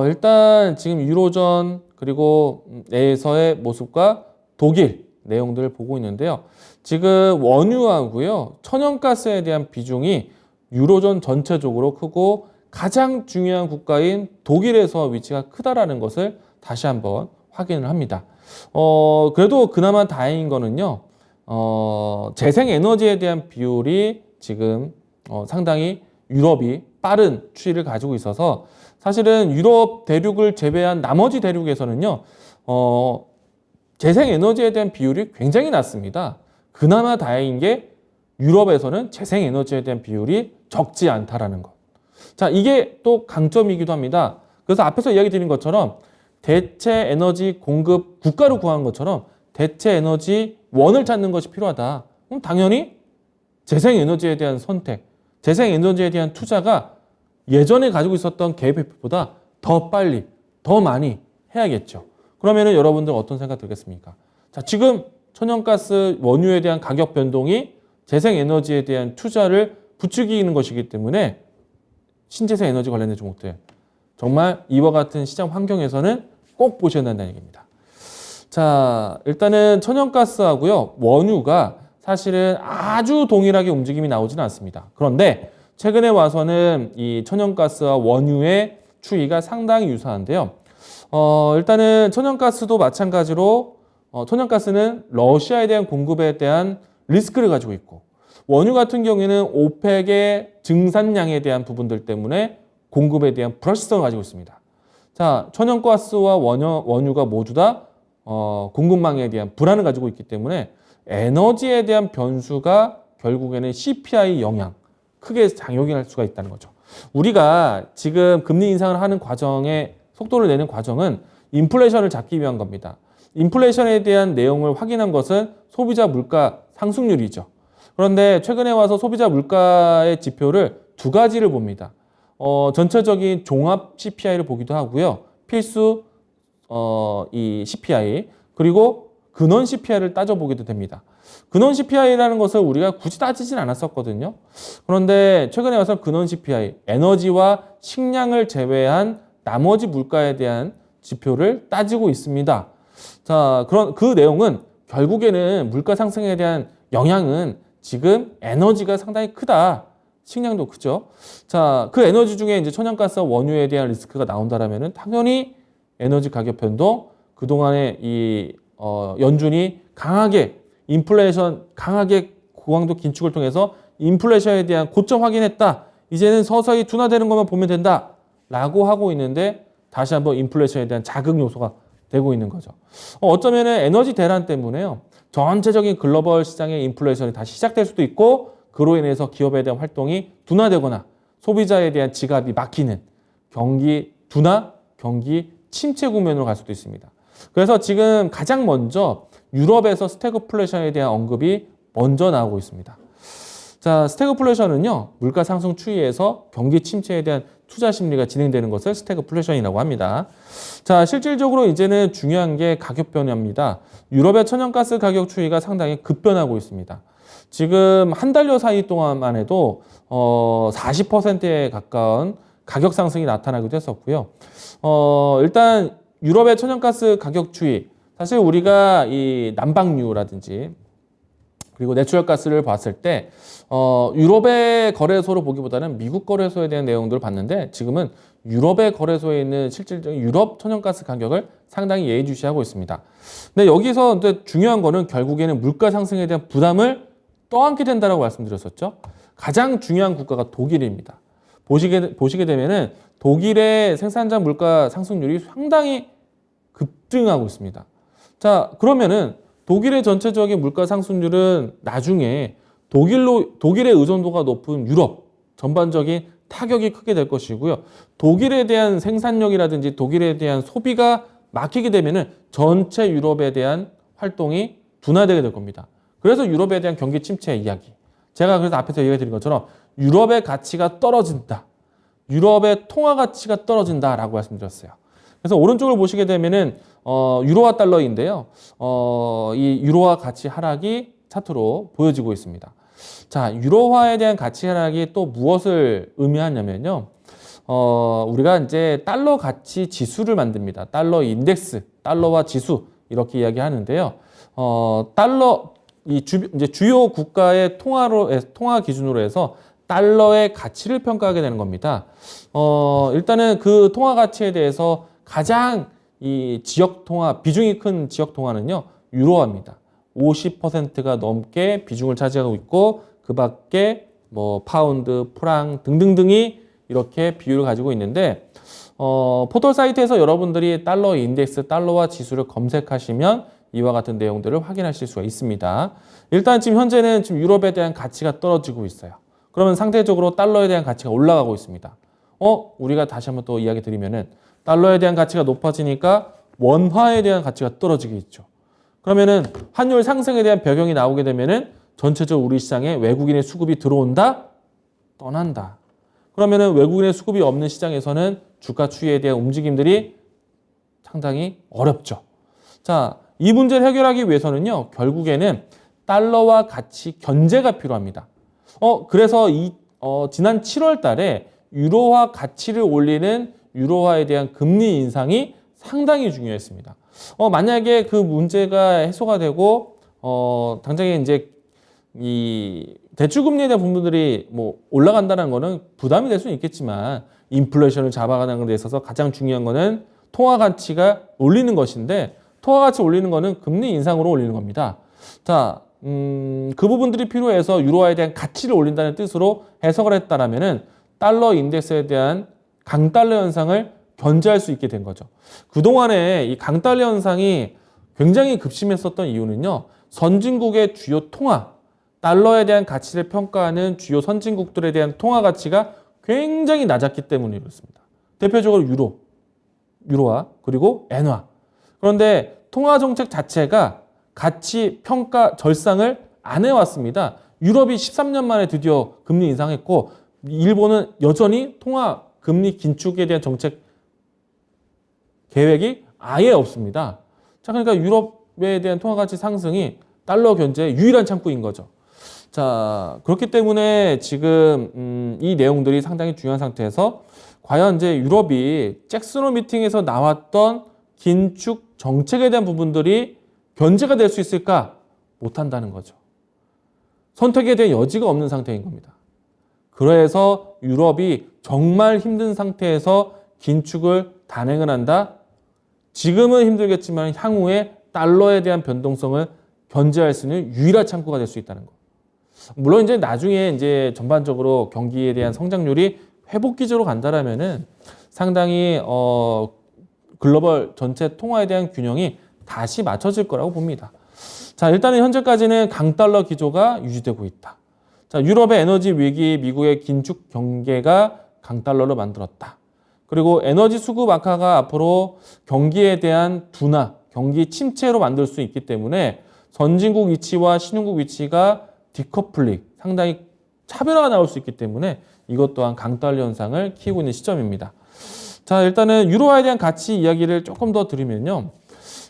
일단 지금 유로존 그리고 내에서의 모습과 독일 내용들을 보고 있는데요. 지금 원유하고요, 천연가스에 대한 비중이 유로존 전체적으로 크고 가장 중요한 국가인 독일에서 위치가 크다라는 것을 다시 한번 확인을 합니다. 그래도 그나마 다행인 거는요, 재생에너지에 대한 비율이 지금 상당히 유럽이 빠른 추이를 가지고 있어서 사실은 유럽 대륙을 제외한 나머지 대륙에서는요, 재생에너지에 대한 비율이 굉장히 낮습니다. 그나마 다행인 게 유럽에서는 재생에너지에 대한 비율이 적지 않다라는 것. 자, 이게 또 강점이기도 합니다. 그래서 앞에서 이야기 드린 것처럼 대체 에너지 공급 국가로 구한 것처럼 대체 에너지 원을 찾는 것이 필요하다. 그럼 당연히 재생에너지에 대한 선택, 재생에너지에 대한 투자가 예전에 가지고 있었던 계획보다 더 빨리, 더 많이 해야겠죠. 그러면은 여러분들 어떤 생각 들겠습니까? 자, 지금 천연가스 원유에 대한 가격 변동이 재생에너지에 대한 투자를 부추기는 것이기 때문에 신재생 에너지 관련된 종목들 정말 이와 같은 시장 환경에서는 꼭 보셔야 한다는 얘기입니다. 자, 일단은 천연가스하고요, 원유가 사실은 아주 동일하게 움직임이 나오지는 않습니다. 그런데 최근에 와서는 이 천연가스와 원유의 추이가 상당히 유사한데요. 일단은 천연가스도 마찬가지로 천연가스는 러시아에 대한 공급에 대한 리스크를 가지고 있고, 원유 같은 경우에는 오펙의 증산량에 대한 부분들 때문에 공급에 대한 불확실성을 가지고 있습니다. 자, 천연가스와 원유가 모두 다 공급망에 대한 불안을 가지고 있기 때문에 에너지에 대한 변수가 결국에는 CPI 영향, 크게 작용할 수가 있다는 거죠. 우리가 지금 금리 인상을 하는 과정에 속도를 내는 과정은 인플레이션을 잡기 위한 겁니다. 인플레이션에 대한 내용을 확인한 것은 소비자 물가 상승률이죠. 그런데 최근에 와서 소비자 물가의 지표를 두 가지를 봅니다. 전체적인 종합 CPI를 보기도 하고요. 필수 이 CPI, 그리고 근원 CPI를 따져보기도 됩니다. 근원 CPI라는 것을 우리가 굳이 따지진 않았었거든요. 그런데 최근에 와서 근원 CPI, 에너지와 식량을 제외한 나머지 물가에 대한 지표를 따지고 있습니다. 자, 그 내용은 결국에는 물가 상승에 대한 영향은 지금 에너지가 상당히 크다. 식량도 크죠. 자, 그 에너지 중에 이제 천연가스와 원유에 대한 리스크가 나온다라면은 당연히 에너지 가격 변동, 그동안에 이 연준이 강하게 인플레이션 강하게 고강도 긴축을 통해서 인플레이션에 대한 고점 확인했다. 이제는 서서히 둔화되는 것만 보면 된다. 라고 하고 있는데 다시 한번 인플레이션에 대한 자극 요소가 되고 있는 거죠. 어쩌면은 에너지 대란 때문에요. 전체적인 글로벌 시장의 인플레이션이 다시 시작될 수도 있고, 그로 인해서 기업에 대한 활동이 둔화되거나 소비자에 대한 지갑이 막히는 경기 둔화, 경기 침체 국면으로 갈 수도 있습니다. 그래서 지금 가장 먼저 유럽에서 스태그플레이션에 대한 언급이 먼저 나오고 있습니다. 자, 스태그플레이션은요, 물가 상승 추이에서 경기 침체에 대한 투자 심리가 진행되는 것을 스태그플레이션이라고 합니다. 자, 실질적으로 이제는 중요한 게 가격 변화입니다. 유럽의 천연가스 가격 추이가 상당히 급변하고 있습니다. 지금 한 달여 사이 동안만 해도 40%에 가까운 가격 상승이 나타나기도 했었고요. 일단 유럽의 천연가스 가격 추이, 사실 우리가 이 난방유라든지 그리고 내추럴가스를 봤을 때 유럽의 거래소로 보기보다는 미국 거래소에 대한 내용들을 봤는데 지금은 유럽의 거래소에 있는 실질적인 유럽 천연가스 가격을 상당히 예의주시하고 있습니다. 근데 여기서 중요한 거는 결국에는 물가 상승에 대한 부담을 떠안게 된다고 말씀드렸었죠. 가장 중요한 국가가 독일입니다. 보시게 되면은 독일의 생산자 물가 상승률이 상당히 급등하고 있습니다. 자, 그러면은 독일의 전체적인 물가 상승률은 나중에 독일의 의존도가 높은 유럽 전반적인 타격이 크게 될 것이고요. 독일에 대한 생산력이라든지 독일에 대한 소비가 막히게 되면은 전체 유럽에 대한 활동이 둔화되게 될 겁니다. 그래서 유럽에 대한 경기 침체 이야기. 제가 그래서 앞에서 얘기해 드린 것처럼 유럽의 가치가 떨어진다. 유럽의 통화 가치가 떨어진다라고 말씀드렸어요. 그래서 오른쪽을 보시게 되면은 유로화 달러인데요. 이 유로화 가치 하락이 차트로 보여지고 있습니다. 자, 유로화에 대한 가치 하락이 또 무엇을 의미하냐면요. 우리가 이제 달러 가치 지수를 만듭니다. 달러 인덱스, 달러화 지수 이렇게 이야기하는데요. 이제 주요 국가의 통화 기준으로 해서 달러의 가치를 평가하게 되는 겁니다. 일단은 그 통화 가치에 대해서 가장 이 지역 통화, 비중이 큰 지역 통화는요, 유로화입니다. 50%가 넘게 비중을 차지하고 있고, 그 밖에 뭐 파운드, 프랑 등등등이 이렇게 비율을 가지고 있는데, 포털 사이트에서 여러분들이 달러 인덱스, 달러화 지수를 검색하시면 이와 같은 내용들을 확인하실 수가 있습니다. 일단 지금 현재는 지금 유럽에 대한 가치가 떨어지고 있어요. 그러면 상대적으로 달러에 대한 가치가 올라가고 있습니다. 우리가 다시 한번 또 이야기 드리면은 달러에 대한 가치가 높아지니까 원화에 대한 가치가 떨어지겠죠. 그러면은 환율 상승에 대한 배경이 나오게 되면은 전체적으로 우리 시장에 외국인의 수급이 들어온다, 떠난다. 그러면은 외국인의 수급이 없는 시장에서는 주가 추이에 대한 움직임들이 상당히 어렵죠. 자, 이 문제를 해결하기 위해서는요, 결국에는 달러와 가치 견제가 필요합니다. 그래서 지난 7월 달에 유로화 가치를 올리는 유로화에 대한 금리 인상이 상당히 중요했습니다. 만약에 그 문제가 해소가 되고, 당장에 이제 이 대출금리에 대한 부분들이 뭐 올라간다는 거는 부담이 될 수는 있겠지만, 인플레이션을 잡아가는 데 있어서 가장 중요한 거는 통화 가치가 올리는 것인데, 통화 가치 올리는 거는 금리 인상으로 올리는 겁니다. 자, 그 부분들이 필요해서 유로화에 대한 가치를 올린다는 뜻으로 해석을 했다라면은 달러 인덱스에 대한 강달러 현상을 견제할 수 있게 된 거죠. 그동안에 이 강달러 현상이 굉장히 급심했었던 이유는요. 선진국의 주요 통화, 달러에 대한 가치를 평가하는 주요 선진국들에 대한 통화 가치가 굉장히 낮았기 때문에 그렇습니다. 대표적으로 유로화, 그리고 엔화. 그런데 통화 정책 자체가 가치 평가 절상을 안 해왔습니다. 유럽이 13년 만에 드디어 금리 인상했고 일본은 여전히 통화 금리 긴축에 대한 정책 계획이 아예 없습니다. 자, 그러니까 유럽에 대한 통화 가치 상승이 달러 견제의 유일한 창구인 거죠. 자, 그렇기 때문에 지금 이 내용들이 상당히 중요한 상태에서 과연 이제 유럽이 잭슨홀 미팅에서 나왔던 긴축 정책에 대한 부분들이 견제가 될 수 있을까? 못한다는 거죠. 선택에 대한 여지가 없는 상태인 겁니다. 그래서 유럽이 정말 힘든 상태에서 긴축을 단행을 한다? 지금은 힘들겠지만 향후에 달러에 대한 변동성을 견제할 수 있는 유일한 창구가 될 수 있다는 거. 물론 이제 나중에 이제 전반적으로 경기에 대한 성장률이 회복 기조로 간다라면은 상당히 글로벌 전체 통화에 대한 균형이 다시 맞춰질 거라고 봅니다. 자, 일단은 현재까지는 강달러 기조가 유지되고 있다. 자, 유럽의 에너지 위기, 미국의 긴축 경계가 강달러를 만들었다. 그리고 에너지 수급 악화가 앞으로 경기에 대한 둔화, 경기 침체로 만들 수 있기 때문에 선진국 위치와 신흥국 위치가 디커플링, 상당히 차별화가 나올 수 있기 때문에 이것 또한 강달러 현상을 키우고 있는 시점입니다. 자, 일단은 유로화에 대한 가치 이야기를 조금 더 드리면요.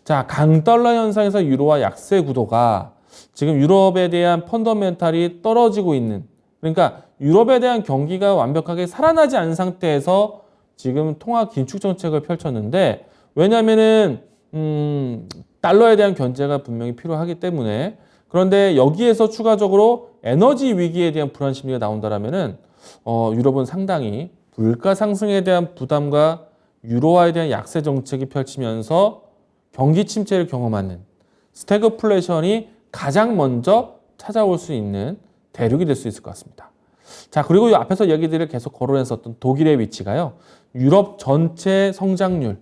자, 강달러 현상에서 유로화 약세 구도가 지금 유럽에 대한 펀더멘탈이 떨어지고 있는, 그러니까 유럽에 대한 경기가 완벽하게 살아나지 않은 상태에서 지금 통화 긴축 정책을 펼쳤는데, 왜냐하면은 달러에 대한 견제가 분명히 필요하기 때문에. 그런데 여기에서 추가적으로 에너지 위기에 대한 불안 심리가 나온다라면은 유럽은 상당히 물가 상승에 대한 부담과 유로화에 대한 약세 정책이 펼치면서 경기 침체를 경험하는 스태그플레이션이 가장 먼저 찾아올 수 있는 대륙이 될 수 있을 것 같습니다. 자, 그리고 이 앞에서 얘기들을 계속 거론했었던 독일의 위치가요. 유럽 전체 성장률,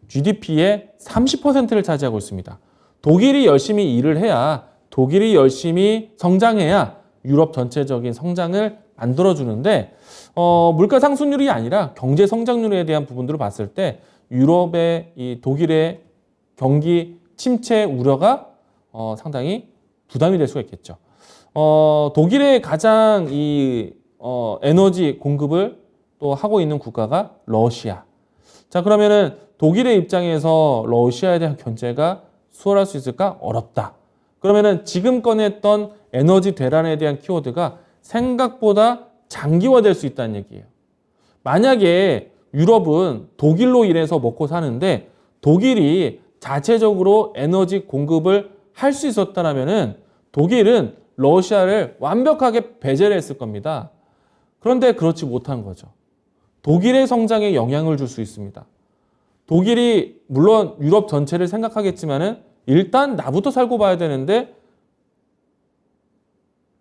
GDP의 30%를 차지하고 있습니다. 독일이 열심히 일을 해야, 독일이 열심히 성장해야 유럽 전체적인 성장을 만들어주는데, 물가 상승률이 아니라 경제 성장률에 대한 부분들을 봤을 때 유럽의 이 독일의 경기 침체 우려가 상당히 부담이 될 수가 있겠죠. 독일의 가장 에너지 공급을 또 하고 있는 국가가 러시아. 자, 그러면은 독일의 입장에서 러시아에 대한 견제가 수월할 수 있을까? 어렵다. 그러면은 지금 꺼냈던 에너지 대란에 대한 키워드가 생각보다 장기화될 수 있다는 얘기예요. 만약에 유럽은 독일로 인해서 먹고 사는데 독일이 자체적으로 에너지 공급을 할 수 있었다면은 독일은 러시아를 완벽하게 배제를 했을 겁니다. 그런데 그렇지 못한 거죠. 독일의 성장에 영향을 줄 수 있습니다. 독일이 물론 유럽 전체를 생각하겠지만은 일단 나부터 살고 봐야 되는데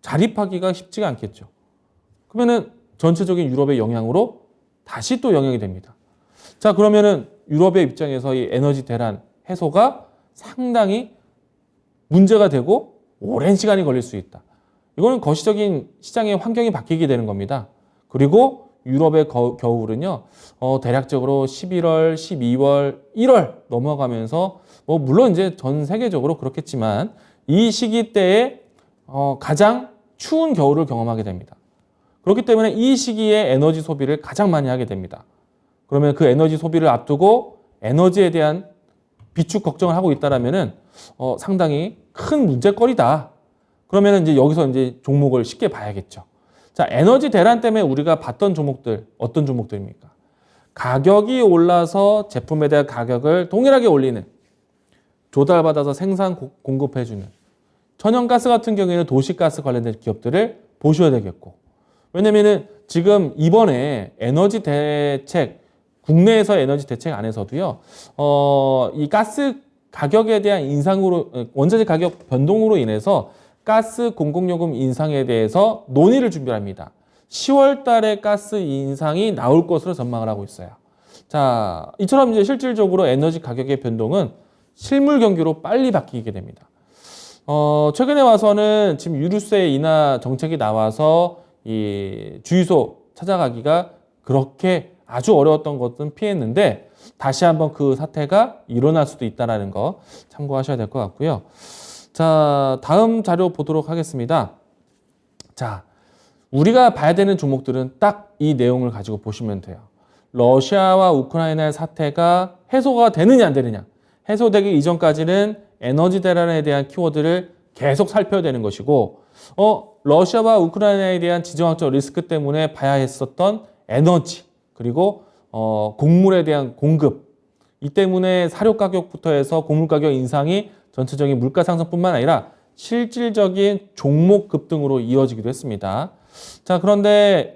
자립하기가 쉽지가 않겠죠. 그러면은 전체적인 유럽의 영향으로 다시 또 영향이 됩니다. 자, 그러면은 유럽의 입장에서 이 에너지 대란 해소가 상당히 문제가 되고 오랜 시간이 걸릴 수 있다. 이거는 거시적인 시장의 환경이 바뀌게 되는 겁니다. 그리고 유럽의 겨울은요, 대략적으로 11월, 12월, 1월 넘어가면서 물론 이제 전 세계적으로 그렇겠지만 이 시기 때에 가장 추운 겨울을 경험하게 됩니다. 그렇기 때문에 이 시기에 에너지 소비를 가장 많이 하게 됩니다. 그러면 그 에너지 소비를 앞두고 에너지에 대한 비축 걱정을 하고 있다라면은 상당히 큰 문제거리다. 그러면은 이제 여기서 이제 종목을 쉽게 봐야겠죠. 자, 에너지 대란 때문에 우리가 봤던 종목들 어떤 종목들입니까? 가격이 올라서 제품에 대한 가격을 동일하게 올리는, 조달받아서 생산 공급해주는 천연가스 같은 경우에는 도시가스 관련된 기업들을 보셔야 되겠고, 왜냐면은 지금 이번에 에너지 대책, 국내에서 에너지 대책 안에서도요, 이 가스 가격에 대한 인상으로, 원자재 가격 변동으로 인해서 가스 공공요금 인상에 대해서 논의를 준비합니다. 10월 달에 가스 인상이 나올 것으로 전망을 하고 있어요. 자, 이처럼 이제 실질적으로 에너지 가격의 변동은 실물 경기로 빨리 바뀌게 됩니다. 최근에 와서는 지금 유류세 인하 정책이 나와서 이 주유소 찾아가기가 그렇게 아주 어려웠던 것은 피했는데 다시 한번 그 사태가 일어날 수도 있다는 거 참고하셔야 될 것 같고요. 자, 다음 자료 보도록 하겠습니다. 자, 우리가 봐야 되는 종목들은 딱 이 내용을 가지고 보시면 돼요. 러시아와 우크라이나의 사태가 해소가 되느냐 안 되느냐. 해소되기 이전까지는 에너지 대란에 대한 키워드를 계속 살펴야 되는 것이고, 러시아와 우크라이나에 대한 지정학적 리스크 때문에 봐야 했었던 에너지, 그리고 곡물에 대한 공급, 이 때문에 사료 가격부터 해서 곡물 가격 인상이 전체적인 물가 상승뿐만 아니라 실질적인 종목 급등으로 이어지기도 했습니다. 자, 그런데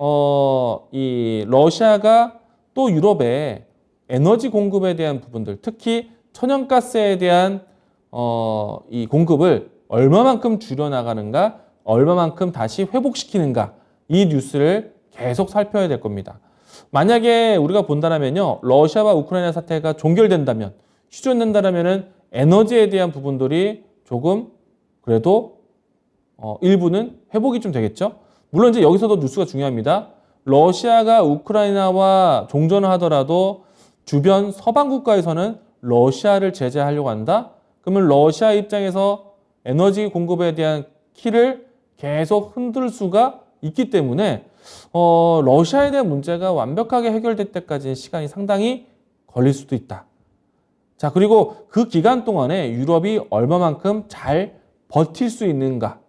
이 러시아가 또 유럽에 에너지 공급에 대한 부분들, 특히 천연가스에 대한 이 공급을 얼마만큼 줄여나가는가, 얼마만큼 다시 회복시키는가, 이 뉴스를 계속 살펴야 될 겁니다. 만약에 우리가 본다면요, 러시아와 우크라이나 사태가 종결된다면, 휴전된다면은 에너지에 대한 부분들이 조금 그래도 일부는 회복이 좀 되겠죠. 물론 이제 여기서도 뉴스가 중요합니다. 러시아가 우크라이나와 종전을 하더라도 주변 서방 국가에서는 러시아를 제재하려고 한다? 그러면 러시아 입장에서 에너지 공급에 대한 키를 계속 흔들 수가 있기 때문에 러시아에 대한 문제가 완벽하게 해결될 때까지는 시간이 상당히 걸릴 수도 있다. 자, 그리고 그 기간 동안에 유럽이 얼마만큼 잘 버틸 수 있는가,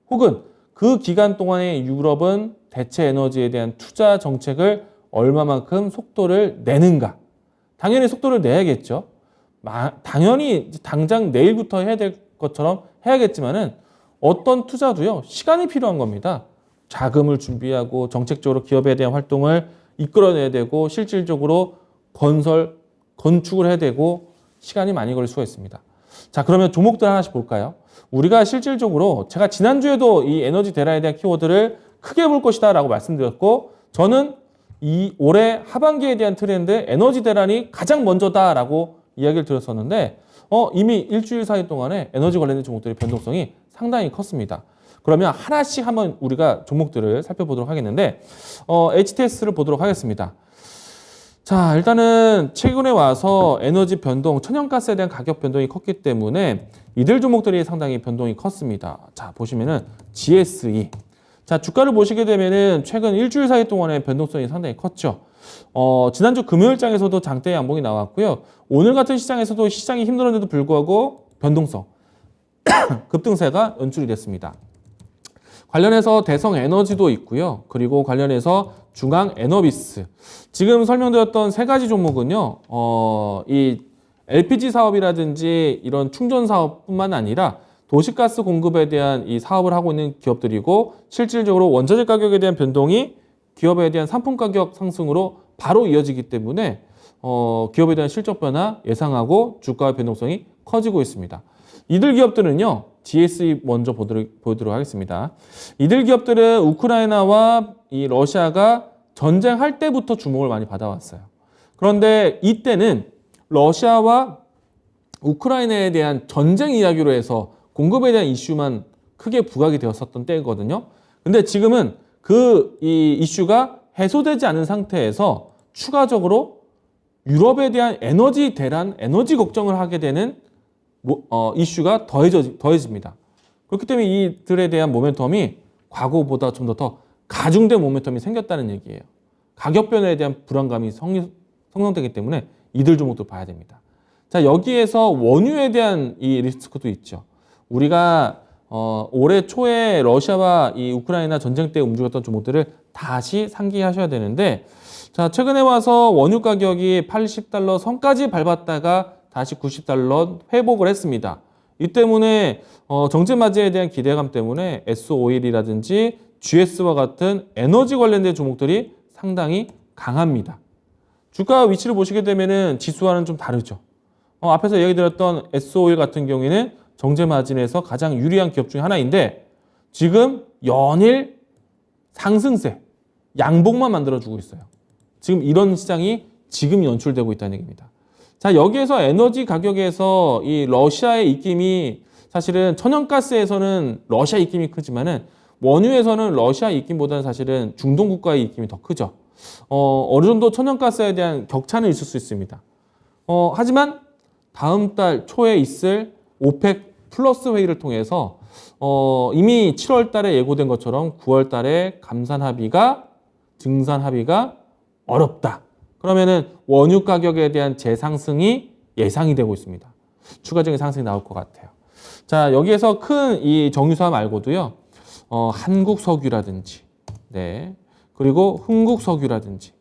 혹은 그 기간 동안에 유럽은 대체 에너지에 대한 투자 정책을 얼마만큼 속도를 내는가. 당연히 속도를 내야겠죠. 당연히 당장 내일부터 해야 될 것처럼 해야겠지만은 어떤 투자도요, 시간이 필요한 겁니다. 자금을 준비하고 정책적으로 기업에 대한 활동을 이끌어내야 되고 실질적으로 건축을 해야 되고 시간이 많이 걸릴 수가 있습니다. 자, 그러면 종목들 하나씩 볼까요? 우리가 실질적으로 제가 지난주에도 이 에너지 대란에 대한 키워드를 크게 볼 것이다 라고 말씀드렸고, 저는 이 올해 하반기에 대한 트렌드 에너지 대란이 가장 먼저다라고 이야기를 드렸었는데 이미 일주일 사이 동안에 에너지 관련된 종목들의 변동성이 상당히 컸습니다. 그러면 하나씩 한번 우리가 종목들을 살펴보도록 하겠는데 HTS를 보도록 하겠습니다. 자, 일단은 최근에 와서 에너지 변동, 천연가스에 대한 가격 변동이 컸기 때문에 이들 종목들이 상당히 변동이 컸습니다. 자, 보시면은 GSE. 자, 주가를 보시게 되면은 최근 일주일 사이 동안의 변동성이 상당히 컸죠. 지난주 금요일장에서도 장대 양봉이 나왔고요. 오늘 같은 시장에서도 시장이 힘들었는데도 불구하고 변동성, 급등세가 연출이 됐습니다. 관련해서 대성 에너지도 있고요. 그리고 관련해서 중앙 에너비스. 지금 설명드렸던 세 가지 종목은요. 이 LPG 사업이라든지 이런 충전 사업뿐만 아니라 도시가스 공급에 대한 이 사업을 하고 있는 기업들이고, 실질적으로 원자재 가격에 대한 변동이 기업에 대한 상품 가격 상승으로 바로 이어지기 때문에 기업에 대한 실적 변화 예상하고 주가의 변동성이 커지고 있습니다. 이들 기업들은요, GSE 먼저 보도록 하겠습니다. 이들 기업들은 우크라이나와 이 러시아가 전쟁할 때부터 주목을 많이 받아왔어요. 그런데 이때는 러시아와 우크라이나에 대한 전쟁 이야기로 해서 공급에 대한 이슈만 크게 부각이 되었었던 때거든요. 근데 지금은 이 이슈가 해소되지 않은 상태에서 추가적으로 유럽에 대한 에너지 대란, 에너지 걱정을 하게 되는 이슈가 더해집니다. 그렇기 때문에 이들에 대한 모멘텀이 과거보다 좀 더 가중된 모멘텀이 생겼다는 얘기예요. 가격 변화에 대한 불안감이 성장되기 때문에 이들 종목도 봐야 됩니다. 자, 여기에서 원유에 대한 이 리스크도 있죠. 우리가 올해 초에 러시아와 이 우크라이나 전쟁 때 움직였던 종목들을 다시 상기하셔야 되는데, 자, 최근에 와서 원유 가격이 $80 선까지 밟았다가 다시 $90 회복을 했습니다. 이 때문에 정제 마진에 대한 기대감 때문에 S-오일이라든지 GS와 같은 에너지 관련된 종목들이 상당히 강합니다. 주가 위치를 보시게 되면은 지수와는 좀 다르죠. 앞에서 얘기 드렸던 S-오일 같은 경우에는 정제 마진에서 가장 유리한 기업 중에 하나인데, 지금 연일 상승세, 양봉만 만들어주고 있어요. 지금 이런 시장이 지금 연출되고 있다는 얘기입니다. 자, 여기에서 에너지 가격에서 이 러시아의 입김이, 사실은 천연가스에서는 러시아 입김이 크지만은 원유에서는 러시아 입김보다는 사실은 중동 국가의 입김이 더 크죠. 어느 정도 천연가스에 대한 격차는 있을 수 있습니다. 하지만 다음 달 초에 있을 오펙 플러스 회의를 통해서 이미 7월 달에 예고된 것처럼 9월 달에 증산 합의가 어렵다. 그러면은 원유 가격에 대한 재상승이 예상이 되고 있습니다. 추가적인 상승이 나올 것 같아요. 자, 여기에서 큰 이 정유사 말고도요, 한국석유라든지, 네, 그리고 흥국석유라든지,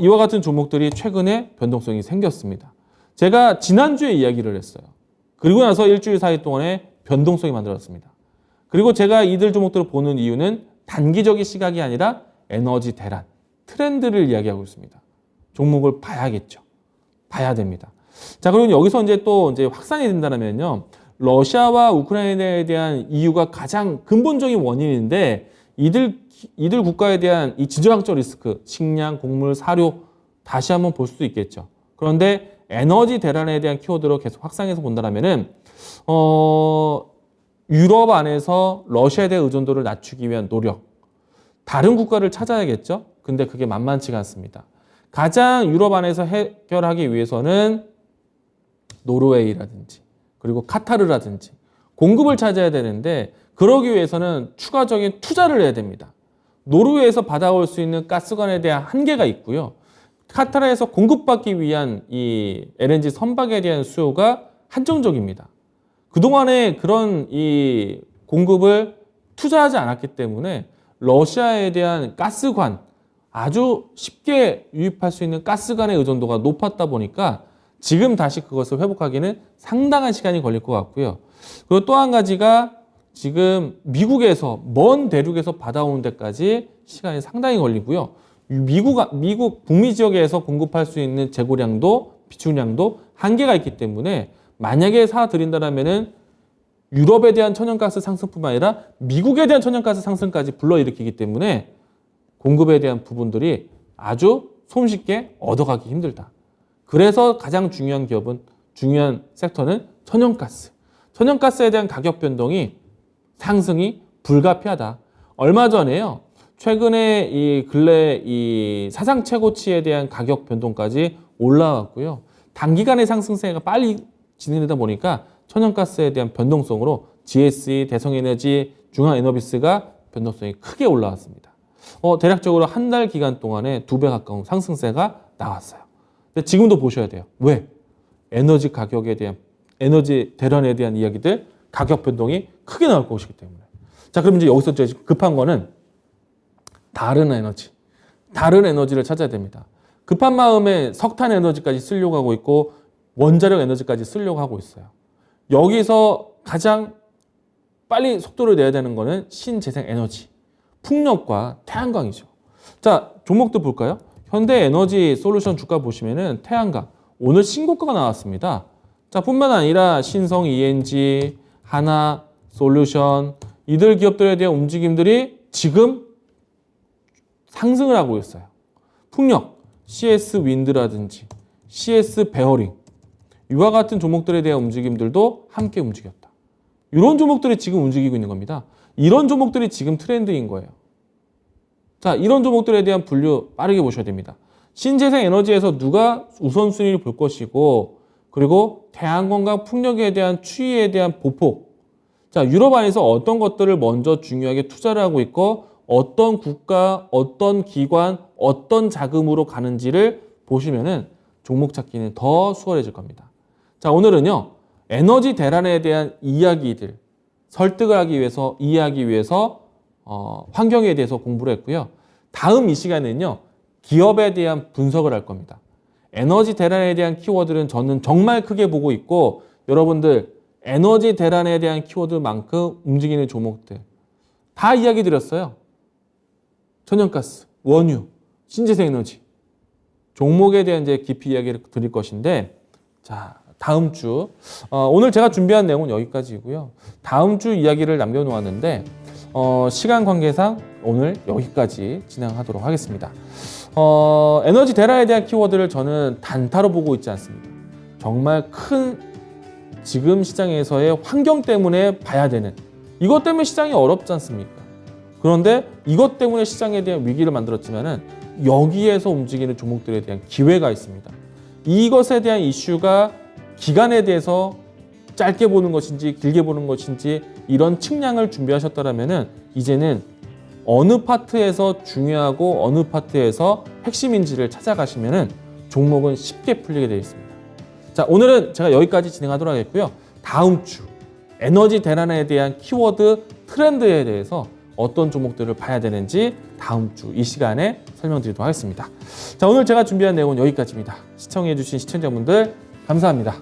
이와 같은 종목들이 최근에 변동성이 생겼습니다. 제가 지난주에 이야기를 했어요. 그리고 나서 일주일 사이 동안에 변동성이 만들어졌습니다. 그리고 제가 이들 종목들을 보는 이유는 단기적인 시각이 아니라 에너지 대란, 트렌드를 이야기하고 있습니다. 종목을 봐야겠죠. 봐야 됩니다. 자, 그리고 여기서 이제 확산이 된다면요, 러시아와 우크라이나에 대한 이유가 가장 근본적인 원인인데, 이들 국가에 대한 이 지정학적 리스크, 식량, 곡물, 사료 다시 한번 볼 수도 있겠죠. 그런데 에너지 대란에 대한 키워드로 계속 확산해서 본다면은 유럽 안에서 러시아에 대한 의존도를 낮추기 위한 노력, 다른 국가를 찾아야겠죠. 근데 그게 만만치가 않습니다. 가장 유럽 안에서 해결하기 위해서는 노르웨이라든지 그리고 카타르라든지 공급을 찾아야 되는데 그러기 위해서는 추가적인 투자를 해야 됩니다. 노르웨이에서 받아올 수 있는 가스관에 대한 한계가 있고요. 카타르에서 공급받기 위한 이 LNG 선박에 대한 수요가 한정적입니다. 그동안에 그런 이 공급을 투자하지 않았기 때문에 러시아에 대한 가스관, 아주 쉽게 유입할 수 있는 가스관의 의존도가 높았다 보니까 지금 다시 그것을 회복하기는 상당한 시간이 걸릴 것 같고요. 그리고 또 한 가지가 지금 미국에서 먼 대륙에서 받아오는 데까지 시간이 상당히 걸리고요. 미국 북미 지역에서 공급할 수 있는 재고량도 비축량도 한계가 있기 때문에 만약에 사드린다면은 유럽에 대한 천연가스 상승뿐만 아니라 미국에 대한 천연가스 상승까지 불러일으키기 때문에 공급에 대한 부분들이 아주 손쉽게 얻어가기 힘들다. 그래서 가장 중요한 중요한 섹터는 천연가스. 천연가스에 대한 가격 변동이 상승이 불가피하다. 얼마 전에요. 최근에 이 근래 이 사상 최고치에 대한 가격 변동까지 올라왔고요. 단기간의 상승세가 빨리 진행되다 보니까 천연가스에 대한 변동성으로 GSE, 대성에너지, 중앙에너비스가 변동성이 크게 올라왔습니다. 대략적으로 한 달 기간 동안에 2배 가까운 상승세가 나왔어요. 근데 지금도 보셔야 돼요. 왜? 에너지 가격에 대한, 에너지 대란에 대한 이야기들, 가격 변동이 크게 나올 것이기 때문에. 자, 그럼 이제 여기서 급한 거는 다른 에너지를 찾아야 됩니다. 급한 마음에 석탄 에너지까지 쓰려고 하고 있고 원자력 에너지까지 쓰려고 하고 있어요. 여기서 가장 빨리 속도를 내야 되는 거는 신재생 에너지, 풍력과 태양광이죠. 자, 종목도 볼까요? 현대에너지 솔루션 주가 보시면은 태양광 오늘 신고가가 나왔습니다. 자, 뿐만 아니라 신성 ENG, 하나 솔루션 이들 기업들에 대한 움직임들이 지금 상승을 하고 있어요. 풍력, CS 윈드라든지 CS 베어링 이와 같은 종목들에 대한 움직임들도 함께 움직였다. 이런 종목들이 지금 움직이고 있는 겁니다. 이런 종목들이 지금 트렌드인 거예요. 자, 이런 종목들에 대한 분류 빠르게 보셔야 됩니다. 신재생 에너지에서 누가 우선순위를 볼 것이고 그리고 태양광과 풍력에 대한 추이에 대한 보폭. 자, 유럽 안에서 어떤 것들을 먼저 중요하게 투자를 하고 있고 어떤 국가, 어떤 기관, 어떤 자금으로 가는지를 보시면은 종목 찾기는 더 수월해질 겁니다. 자, 오늘은요. 에너지 대란에 대한 이야기들 설득을 하기 위해서 이해하기 위해서 환경에 대해서 공부를 했고요. 다음 이 시간에는요. 기업에 대한 분석을 할 겁니다. 에너지 대란에 대한 키워드는 저는 정말 크게 보고 있고 여러분들 에너지 대란에 대한 키워드만큼 움직이는 종목들 다 이야기 드렸어요. 천연가스, 원유, 신재생 에너지 종목에 대한 이제 깊이 이야기를 드릴 것인데 자, 다음 주 오늘 제가 준비한 내용은 여기까지고요. 다음 주 이야기를 남겨놓았는데 시간 관계상 오늘 여기까지 진행하도록 하겠습니다. 에너지 대란에 대한 키워드를 저는 단타로 보고 있지 않습니다. 정말 큰 지금 시장에서의 환경 때문에 봐야 되는 이것 때문에 시장이 어렵지 않습니까? 그런데 이것 때문에 시장에 대한 위기를 만들었지만은 여기에서 움직이는 종목들에 대한 기회가 있습니다. 이것에 대한 이슈가 기간에 대해서 짧게 보는 것인지 길게 보는 것인지 이런 측량을 준비하셨다면은 이제는 어느 파트에서 중요하고 어느 파트에서 핵심인지를 찾아가시면은 종목은 쉽게 풀리게 되어 있습니다. 자, 오늘은 제가 여기까지 진행하도록 하겠고요. 다음 주 에너지 대란에 대한 키워드 트렌드에 대해서 어떤 종목들을 봐야 되는지 다음 주 이 시간에 설명드리도록 하겠습니다. 자, 오늘 제가 준비한 내용은 여기까지입니다. 시청해주신 시청자분들 감사합니다.